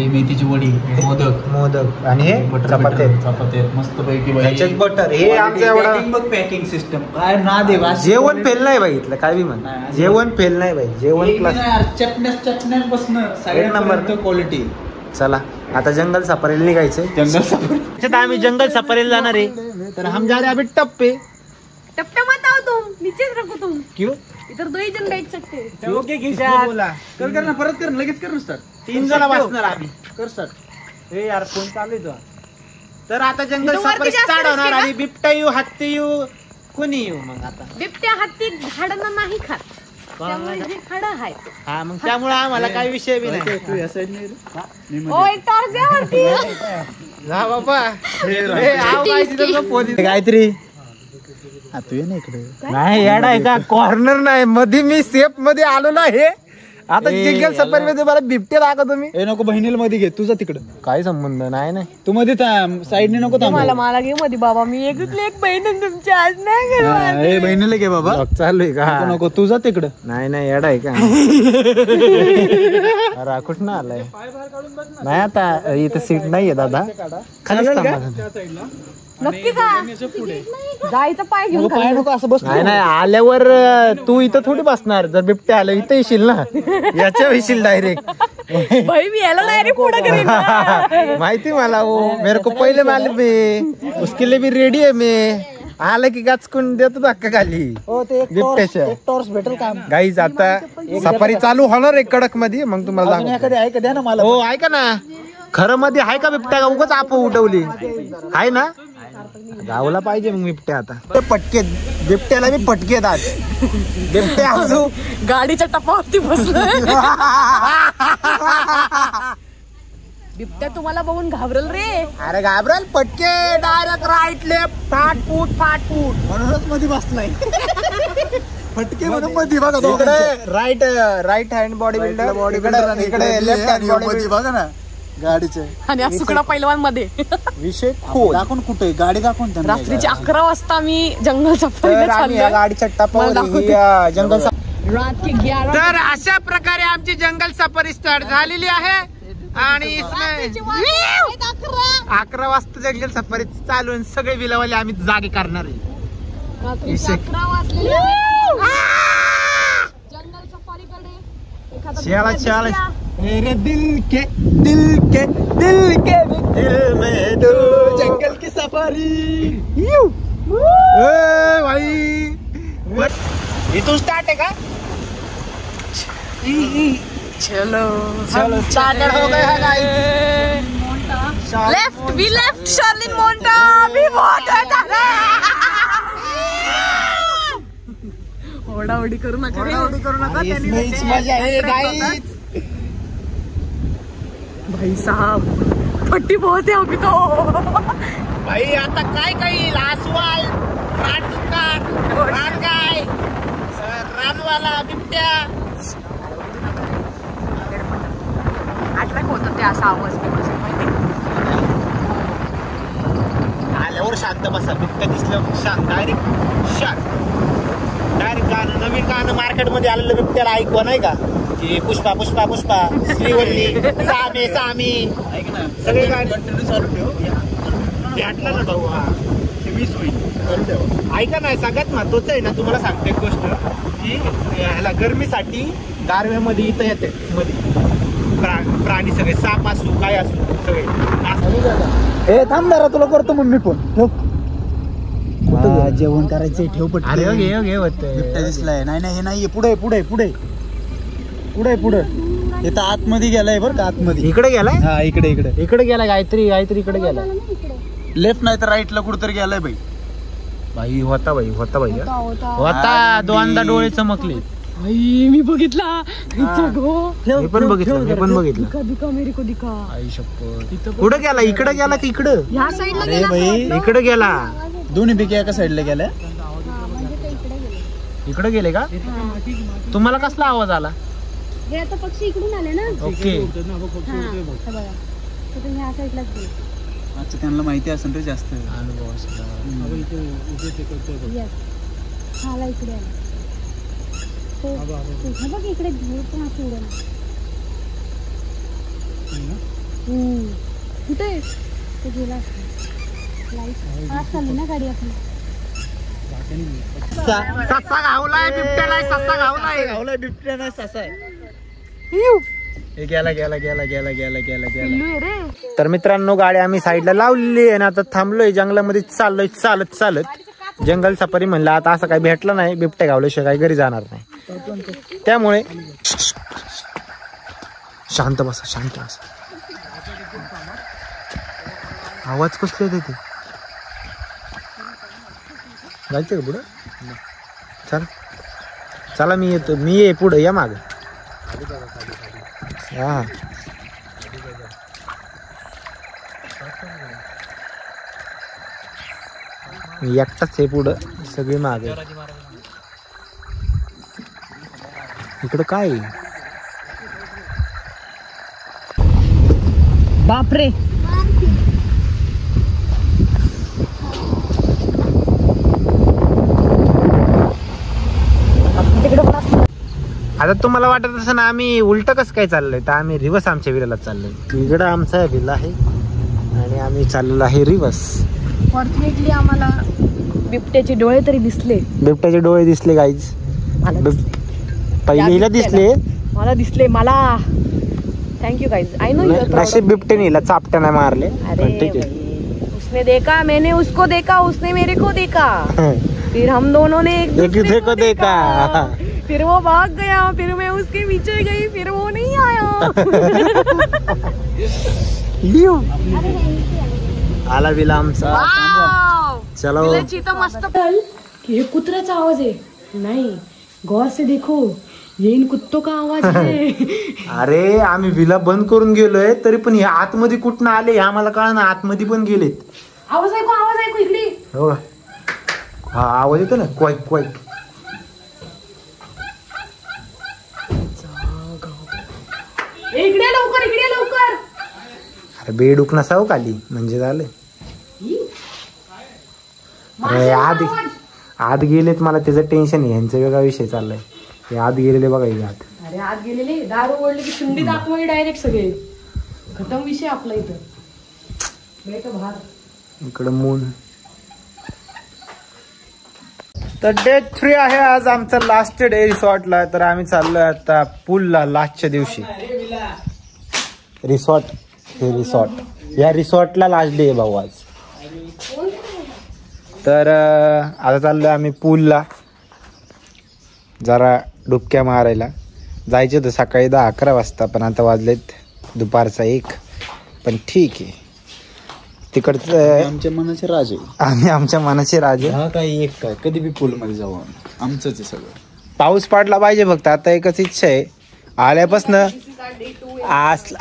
मेथीची वडी, मोदक आणि हे चपात्या मस्त पैकी बटर. हे आमचं एवढं पॅकिंग सिस्टम काय ना दे. जेवण फेल नाही बाई इथलं, काय बी म्हण, जेवण फेल नाही बाई. जेवण चटण्या बसणं सगळ्या नंबर क्वालिटी. चला आता जंगल सफारीला निघायचं. जंगल सफारी आम्ही जंगल सफारीला जाणार आहे. तर हम जा रहे अभी टप्पे. टप्पे मत आओ तुम, नीचे रखो तुम. क्यों? इधर 2 ही जन बैठ सकते हैं. ओके बोला कर ना, परत कर, लगेच कर ना स्टार्ट. 3 जण बसणार आम्ही. कर स्टार्ट. हे यार फोन चालू आहे. तर आता जंगल सफारी स्टार्ट होणार आणि बिबट्या येऊ, हत्ती येऊ, कोणी येऊ. मग आता बिबट्या हत्ती झाडांना नाही खात, त्यामुळे हे खडं आहे. हा, मग त्यामुळे आम्हाला काही विषय बी नाही. तू या साईड नाही. ओ एक टॉर्च द्या वरती. जा बाबा. गायत्री तू ये ना इकडे. नाही येडा आहे का? कॉर्नर नाही मध्ये, मी सेफ मध्ये आलो ना. हे आता जंगल सफारी मध्ये मला बिबटे दाखवतो मी. ए नको, बहिणीला मध्ये घे, तुझा तिकडं काय संबंध नाही. नाही तू मध्ये साईडने नको थांब. मला घे मध्ये बाबा, मी एक बहीण तुमची आज नाही. बहिणीला घे बाबा. चालू आहे का? नको तुझा तिकडं. नाही येडा आहे का? राखूट ना आलाय. नाही आता इथं सीट नाहीये दादा, नक्की का जायचं पाय घेऊन. पाय नको असं बस. नाही आल्यावर तू इथं थोडी बसणार. जर बिबट्या आलं इथं येशील ना, याच्या येशील डायरेक्ट. भाई मी याला डायरेक्ट पुढे करेन. माहिती मला. वो मेरे को पहिले मालूम मी, उसके लिए भी रेडी आहे मी. आलं की गाचकून देतो धक्का खाली बिबट्याच्या. टॉर्च भेटेल का गाईज? आता सफारी चालू होणार आहे कडक मध्ये, मग तुम्हाला ऐका द्या ना मला. हो ऐका ना, खरं मध्ये आहे का बिबट्या? उगाच आप उठवली आहे ना, गावला पाहिजे मग बिबट्या. आता पटके बिबट्याला मी पटके दात. बिबट्या असू गाडीच्या टपावरती बसलोय. बिबट्या तुम्हाला बघून घाबरल रे. अरे घाबरल, पटके डायरेक्ट राईट लेफ्ट फाटफूट. म्हणूनच मध्ये बसलाय. फटके म्हणून मध्ये बघा. इकडे राईट हँड बॉडी बिल्डर, इकडे लेफ्ट हँड बॉडी बघा ना गाडीचे. आणि सुकडा पैलवान मध्ये विषय खूप. दाखवून कुठे गाडी दाखवून. रात्रीचे 11 वाजता आम्ही जंगल सफारीला चाललोय. गाडीच्या टपावर जंगल सफारी. रात के 11. तर अशा प्रकारे आमची जंगल सफारी स्टार्ट झालेली आहे. आणि इसमें 11 वाजता जंगल सफारी चालू, सगळे विलावाले आम्ही जागे करणार आहे. रात्रीचे 11 वाजलेले जंगल सफारीकडे चला मेरे दिल के में तो जंगल की सफारी. भाई इथून स्टार्ट आहे का? चलो स्टार्टेड हो गया गाइस. लेफ्ट वी लेफ्ट शर्लिन मोंटा भी बहुत है. ओढाओढी करू नका इसमें मजा है गाइस. भाई साहब फट्टी बहुत है अभी तो. भाई आता काय काही लासवाल रानगाय रानवाला बिबट्या अटॅक होतं ते असा आवाज आल्यावर शांत बसा. बिबट्या दिसल्यावर शांत डायरेक्ट गाणं नवीन गाणं मार्केटमध्ये आलेलं बिबट्याला ऐकवा नाही का की पुष्पा पुष्पा पुष्पा श्रीवल्ली सामी सामी ऐक ना सगळे गाणे भेटला ना भाऊ. हा ते 20 होईल. ऐका ना सगळ्यात महत्वाचं आहे ना तुम्हाला सांगते एक गोष्ट की ह्याला गरमीसाठी गारव्यामध्ये इथं येते मध्ये प्राणी सगळे साप असू काय असू सगळे. हे थांब जरा तुला करतो मग मी पण जेवण करायचंय ठेव पटकन. अरे घे बिबट्या दिसलाय. नाही हे नाहीये पुढे पुढे पुढे पुढे पुढे इथं आतमध्ये गेलाय बरं का आतमध्ये. इकडे गेलाय. हा इकडे इकडे इकडे गेला गायत्री इकडे गेला. लेफ्ट नाही तर राईटला कुठेतरी गेलाय बाई. भाई होता होता दोनदा डोळे चमकले. मी बघितला. मी पण बघितलं मेरे को दिखा. आई शप्पथ. कुठे गेला इकडे गेला की इकडं. ह्या साईडला अरे भाई इकडे गेला. दोन्ही पैकी एका साईडला गेल्या. इकडे गेले का. तुम्हाला कसला आवाज आला. पक्षी इकडून आले ना. ओके अच्छा त्यांना माहिती असेल रे जास्त अनुभव इकडे कुठे गेला चालली ना गाडी आपली. ससा घावलाय बिबट्याला. ससा घावलाय बिबट्या नाही ससा आहे. गेला गेला गेला गेला गेला गेला गेला. तर मित्रांनो गाडी आम्ही साईडला लावलेली आहे आणि आता थांबलोय जंगलामध्ये चाललोय चालत चालत. जंगल सफारी म्हणलं आता असं काही भेटलं नाही बिबट्या घावल्याशिवाय काही घरी जाणार नाही. त्यामुळे शांत बसा. आवाज कसले येते ते. जायचं का पुढं. चला मी येतो. मी ये पुढे या माग. हा मी एकटाच आहे पुढं सगळी माग. इकडं काय बापरे. आता तुम्हाला वाटत असं ना आम्ही उलट कसं काय चाललोय. तर आम्ही रिवर्स आमच्या विलाला चाललोय. इकडं आमचा विला आहे आणि आम्ही चाललेलो आहे रिवर्स. फॉर्च्युनेटली आम्हाला बिबट्याचे डोळे तरी दिसले. बिबट्याचे डोळे दिसले गाईज. पहिलीला दिसले. मला दिसले. मला थँक्यू गाईज. आय नो नशीब बिबटे नेला चापट्या नाही मारले. अरे उसने देखा मैंने उसको देखा उसने मेरे को देखा फिर हम दोनों ने एक दूसरे को देखा. फिर वो भाग गया. फिर मैं उसके पीछे गई. फिर वो नहीं आया. आला विला आमचा. चलो मस्त. ये कुत्र्याचा आवाज आहे. नाही गौर से देखो ये इन कुत्तों का आवाज है. अरे आम्ही विला बंद करून गेलोय तरी पण हे आतमध्ये कुठनं आले हे आम्हाला कळलं ना. आतमध्ये पण गेलेत. आवाज ऐकू इकडे. हो हा आवाज येतो ना क्वाईक क्वाईक. इकडे लवकर. अरे बेडूक नसावं खाली म्हणजे झालं. अरे आत गेलेत. मला त्याचं टेन्शन आहे. यांचा वेगळा विषय चाललाय. हे आत गेलेले बघा. आत अरे आत गेलेले. दारू ओढले की थंडीत आतमध्ये डायरेक्ट सगळे खतम विषय आपला. इथं बाहेर इकडं मून. तर डे 3 आहे आज आमचा. लास्ट डे रिसॉर्टला. तर आम्ही चाललोय आता पूलला लास्टच्या दिवशी. या रिसॉर्टला लास्ट डे आहे भाऊ आज. तर आता चाललोय आम्ही पूलला जरा डुबक्या मारायला. जायचे होतं सकाळी 10-11 वाजता पण आता वाजलेत दुपारचा 1. पण ठीक आहे. तिकडचं आमच्या मनाचे राजे. आम्ही आमच्या मनाचे राजे. हा काही एक काय कधी बी पूल मध्ये जाऊ आमचंच आहे सगळं. पाऊस पडला पाहिजे फक्त. आता एकच इच्छा आहे,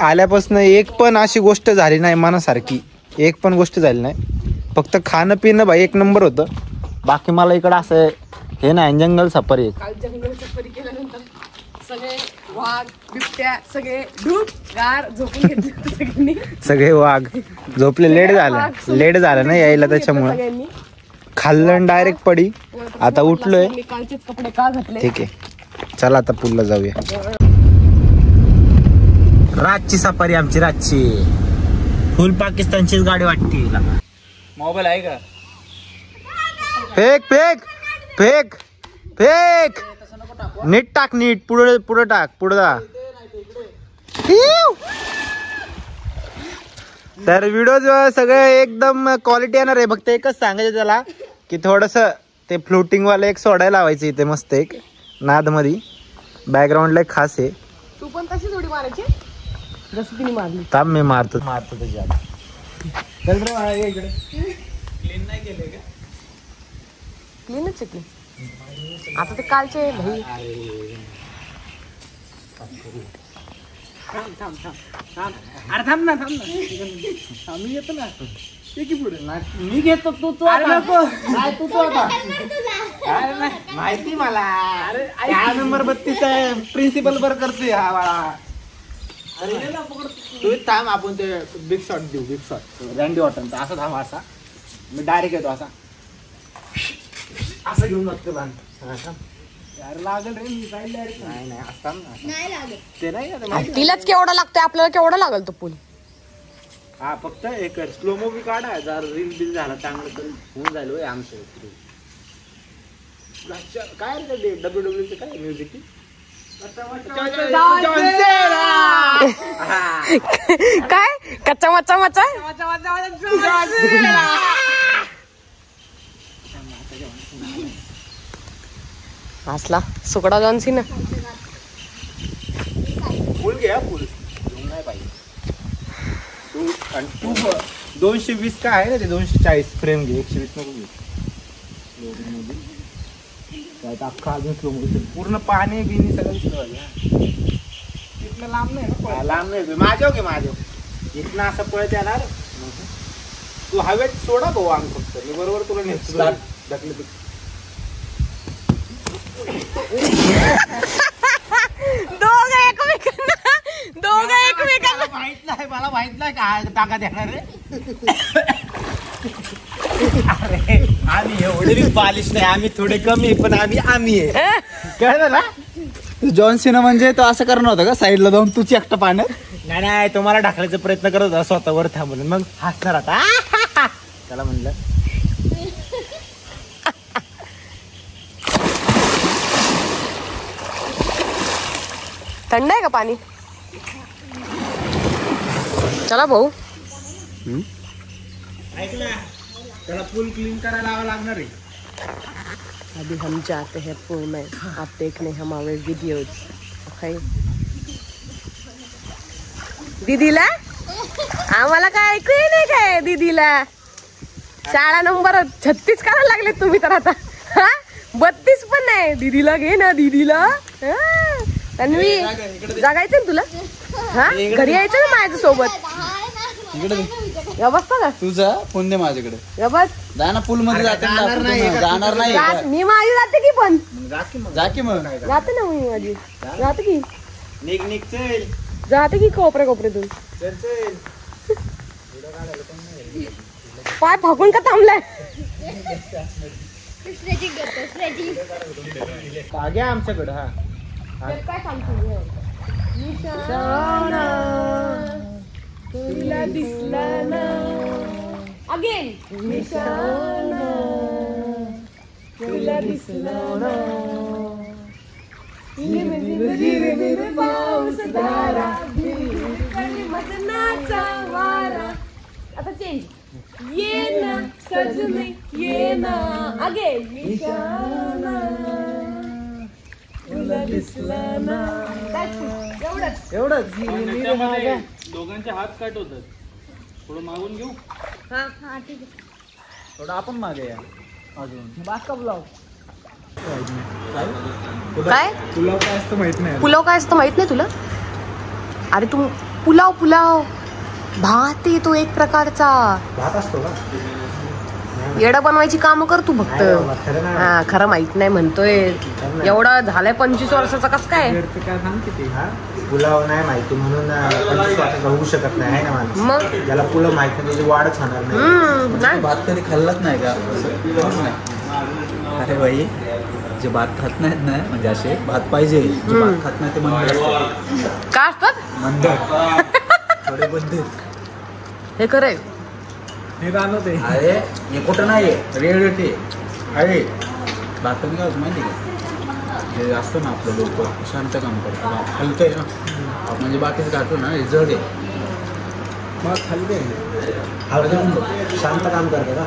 आल्यापासून एक पण अशी गोष्ट झाली नाही मनासारखी, एक पण गोष्ट झाली नाही. फक्त खाणं पिणं भाई एक नंबर होतं. बाकी मला इकडं असं हे नाही, जंगल सफारी. काल जंगल सफारी केल्यानंतर सगळे वाघ बिबट्या सगळे ढूप गार झोपून घेतले सगळ्यांनी. सगळे वाघ झोपले. लेट झालं ना यायला, त्याच्यामुळे खाल्लं डायरेक्ट पडी. आता उठलोय. कालचेच कपडे का घातले. ठीक आहे, चला आता पुलला जाऊया. रातची सफारी आमची, रातची फुल पाकिस्तानचीच गाडी वाटते. मोबाईल आहे का? फेक फेक फेक फेक. नीट टाक, नीट पुढे टाक, पुढे जा. तर व्हिडिओ सगळे एकदम क्वालिटी येणार आहे. फक्त एकच सांगायचं त्याला की थोडस ते फ्लोटिंग वाला एक सोडायला लावायचं इथे मस्त एक नाद मध्ये. बॅकग्राऊंडला एक खास आहे. तू पण तशी थोडी मारायची जसं तिने मारली. थांब मी मारतो तुझ्या. क्लीन नाही केले का? क्लीनच आहे. आता ते कालचे भाई. अरे थांब ना आम्ही येतो ना. मी घेतो तू माहिती मला. अरे नंबर 32 आहे, प्रिन्सिपल बर करतोय हा बाळा. तू थांब, आपण ते बिग शॉट देऊ. बिग शॉट रँडी ऑर्टनचा असा थांब. असा मी डायरेक्ट येतो, असा असं घेऊन लागतो बाण. लागल रे. नाही असता ते नाही. तिलाच केवढा लागतोय, आपल्याला केवढा लागल तो पूल. हा फक्त एक स्लो मूवी काढा. जर रील बिल झाला चांगलं तर होऊन जाईल आमचं. काय रे WWE काय म्युझिक काय कच्चा मच्चा मचा असला सुकडा जॉन्सी ना. फुल घ्या, फुल नाही पाहिजे. 220 काय आहे ना ते, 240 फ्रेम घे. 120 नको घे. अख्खा अजून स्लो मोशन पूर्ण पाणी बिनी सगळं इथलं लांब नाही ना. लांब नाही माझ्या घे, माझ्या इथनं असं पळत येणार. तू हवेत सोडा भाऊ आम्ही फक्त. मी बरोबर तुला नेतो ढकले. दोघं एकमेकांना मला माहित नाही काय ताकद येणार रे. अरे आम्ही एवढे बालिश नाही, आम्ही थोडे कमी पण आम्ही आहे. काय झाला? जॉन सिना म्हणजे तो असं करणार होता का साईडला जाऊन तू एकटा पाण्यात? नाही तुम्हाला ढकलायचा प्रयत्न करत होता स्वतःवर थांबून, मग हसणार आता. त्याला म्हणलं थंड आहे का पाणी? चला भाऊ. ऐक ना, त्याला पूल क्लीन करायला लावा लागणार आहे. अभी हम जाते हैं पूल में, आप देखने हमारे वीडियोज. ओके दीदीला आम्हाला काय ऐकू नाही काय? दीदीला शाळा नंबर 36 करायला लागले तुम्ही तर आता. 32 पण नाही. दीदीला घे ना, दीदीला. तन्वी जागायचं ना तुला? हा घरी यायचं ना माझ्या सोबत. बसता का तुझा फोन दे माझ्याकडे. बस जा ना पूल मध्ये. जाणार नाही. मी माझी जाते की, पण जा की मग. जाते ना मी माझी. जाते की निघ चल. जाते की कोपऱ्यातून. पाय फाकून का थांबलाय? घ्या आमच्याकडं. हा काय सांगतो तुला दिसला ना अगेन. तुला दिसला ना पाऊस धारा मदनाचा वारा. आता चेंज. ये ना सजने ये ना अगेन. तुला दिसला ना. एवढंच. दोघांचे हात काट होतात. थोडं मागून घेऊ. हा ठीक आहे. थोडं आपण मागे या अजून. बास का ब्लॉग. काय पुलाव काय असतं माहित नाही. पुलाव काय असतं माहित नाही तुला? अरे तू पुलाव भात आहे तो एक प्रकारचा. भात असतो का? येडा बनवायची काम कर तू फक्त. हा खरं माहित नाही म्हणतोय. एवढा झालाय 25 वर्षाचा कस काय? काय सांग किती. पुलाव नाही माहिती म्हणून 25 वर्षाचा होऊ शकत नाही आहे ना माणूस. मग ज्याला पुलाव माहित नाही त्याची वाढच होणार नाही. नाही भात कधी खाल्लाच नाही का? अरे बाई, जे भात खात नाहीत ना, म्हणजे असे भात पाहिजे, जे भात खात नाही ते मंद असतात. काय असतात? मंद थोडे बंद. हे खरंय. हे राहणार ते. अरे हे कुठं नाही रिअलिटी. अरे भात कधी काय माहिती का? जे असतं ना आपलं लोक शांत काम करतो, हलकं आहे ना, म्हणजे बाकीचं खातो ना हे जड आहे. भात हलके शांत काम करते का?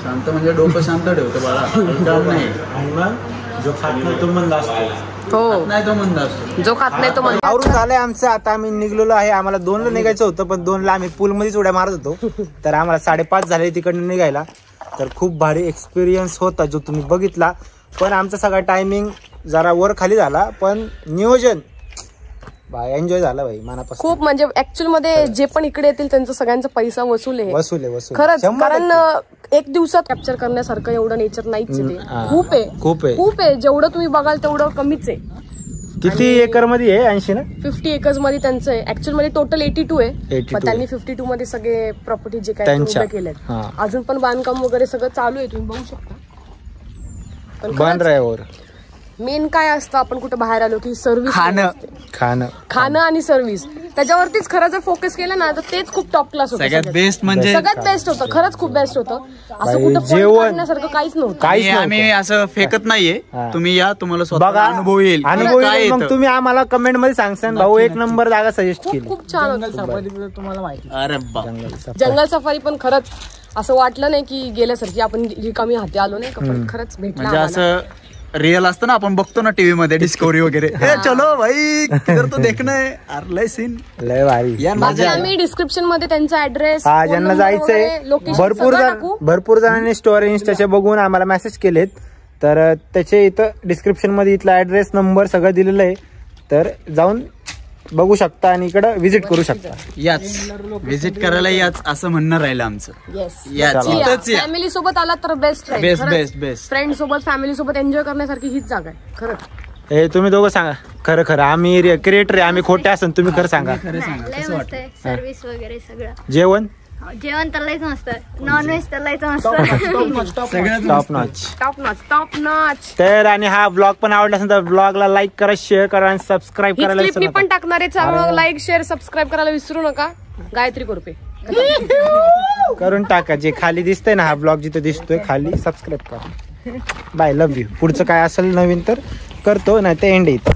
शांत म्हणजे डोकं शांत ठेवतं बाळा, हलकं नाही. आणि मग जो खात नाही तो मंद असतो. हो नाही तो मंद असतो. जो खात नाही तो म्हणतो. आवरून झालंय आमचं. आता आम्ही निघलेलो आहे. आम्हाला 2ला निघायचं होतं, पण 2ला आम्ही पूलमध्येच उड्या मारत होतो, तर आम्हाला 5:30 झाले तिकडनं निघायला. तर खूप भारी एक्सपिरियन्स होता जो तुम्ही बघितला. पण आमचा सगळा टायमिंग जरा वर खाली झाला, पण नियोजन बाय एन्जॉय झाला भाई मनापासून. खूप म्हणजे ऍक्च्युअल मध्ये जे पण इकडे येतील त्यांचा सगळ्यांचा पैसा वसूल आहे. वसूल खरंच. कारण एक दिवसात कॅप्चर करण्यासारखं एवढं नेचर नाहीच आहे ते. खूप आहे. जेवढं तुम्ही बघाल तेवढं कमीच आहे. किती एकर मध्ये आहे? 80 ना? 50 एकर्स मध्ये त्यांचं आहे. ऍक्च्युअल मध्ये टोटल 82 आहे, पण त्यांनी 52 मध्ये सगळे प्रॉपर्टी जे काय उभे केलेत. अजून पण बांधकाम वगैरे सगळं चालू आहे, तुम्ही बघू शकता. बन रहा. मेन काय असतं, आपण कुठे बाहेर आलो की सर्व्हिस, खाणं आणि सर्व्हिस, त्याच्यावरतीच खरं जर फोकस केलं ना तर तेच खूप टॉप क्लास होतं. सगळ्यात बेस्ट म्हणजे सगळ्यात बेस्ट होतं. खरंच खूप बेस्ट होतं. असं कुठं जेवण करण्यासारखं काहीच नव्हतं. आम्ही असं फेकत नाहीये. तुम्ही या, तुम्हाला स्वतः अनुभव येईल. मग तुम्ही आम्हाला कमेंट मध्ये सांगसान भाऊ 1 नंबर जागा सजेस्ट केली. खूप छान होतं. तुम्हाला माहिती. अरे जंगल सफारी पण खरंच असं वाटलं नाही की गेल्यासारखी आपण रिकामी हाती आलो नाही का, पण खरंच भेटलं. म्हणजे असं रिअल असतं ना, आपण बघतो ना टीव्ही मध्ये डिस्कवरी वगैरे. चलो भाई किधर तो देखना है. अरे लय सीन, लय भारी. आम्ही डिस्क्रिप्शन मध्ये त्यांचा ऍड्रेस, ज्यांना जायचंय भरपूर जणांनी स्टोरी इंस्टाचे बघून आम्हाला मेसेज केलेत, तर त्याचे इथं डिस्क्रिप्शन मध्ये इथला ऍड्रेस नंबर सगळं दिलेलं आहे, तर जाऊन बघू शकता आणि इकडे व्हिजिट करू शकता. याच व्हिजिट करायला याच असं म्हणणं राहिलं आमचं. फॅमिली सोबत आला तर बेस्ट. फ्रेंड सोबत, फॅमिली सोबत एन्जॉय करण्यासारखी हीच जागा आहे खरंच. हे तुम्ही दोघं सांगा. खरं आम्ही क्रिएटर आहे, आम्ही खोटे असून तुम्ही खरं सांगा. सर्व्हिस वगैरे सगळं. जेवण तर लयच मस्त, नॉनव्हेज तर लयच मस्त. Top notch. तर आणि हा ब्लॉग पण आवडला असेल तर ब्लॉगला लाईक करा, शेअर करा आणि सबस्क्राईब करायला विसरू मी नका. पण टाकणार आहे, त्यामुळे लाईक शेअर सबस्क्राईब करायला विसरू नका. गायत्री कोरपे करून टाका. जे खाली दिसतंय ना, हा ब्लॉग जिथे दिसतोय खाली सबस्क्राईब करा. Bye, love you. पुढचं काय असेल नवीन तर करतो, नाही ते एंड येतं.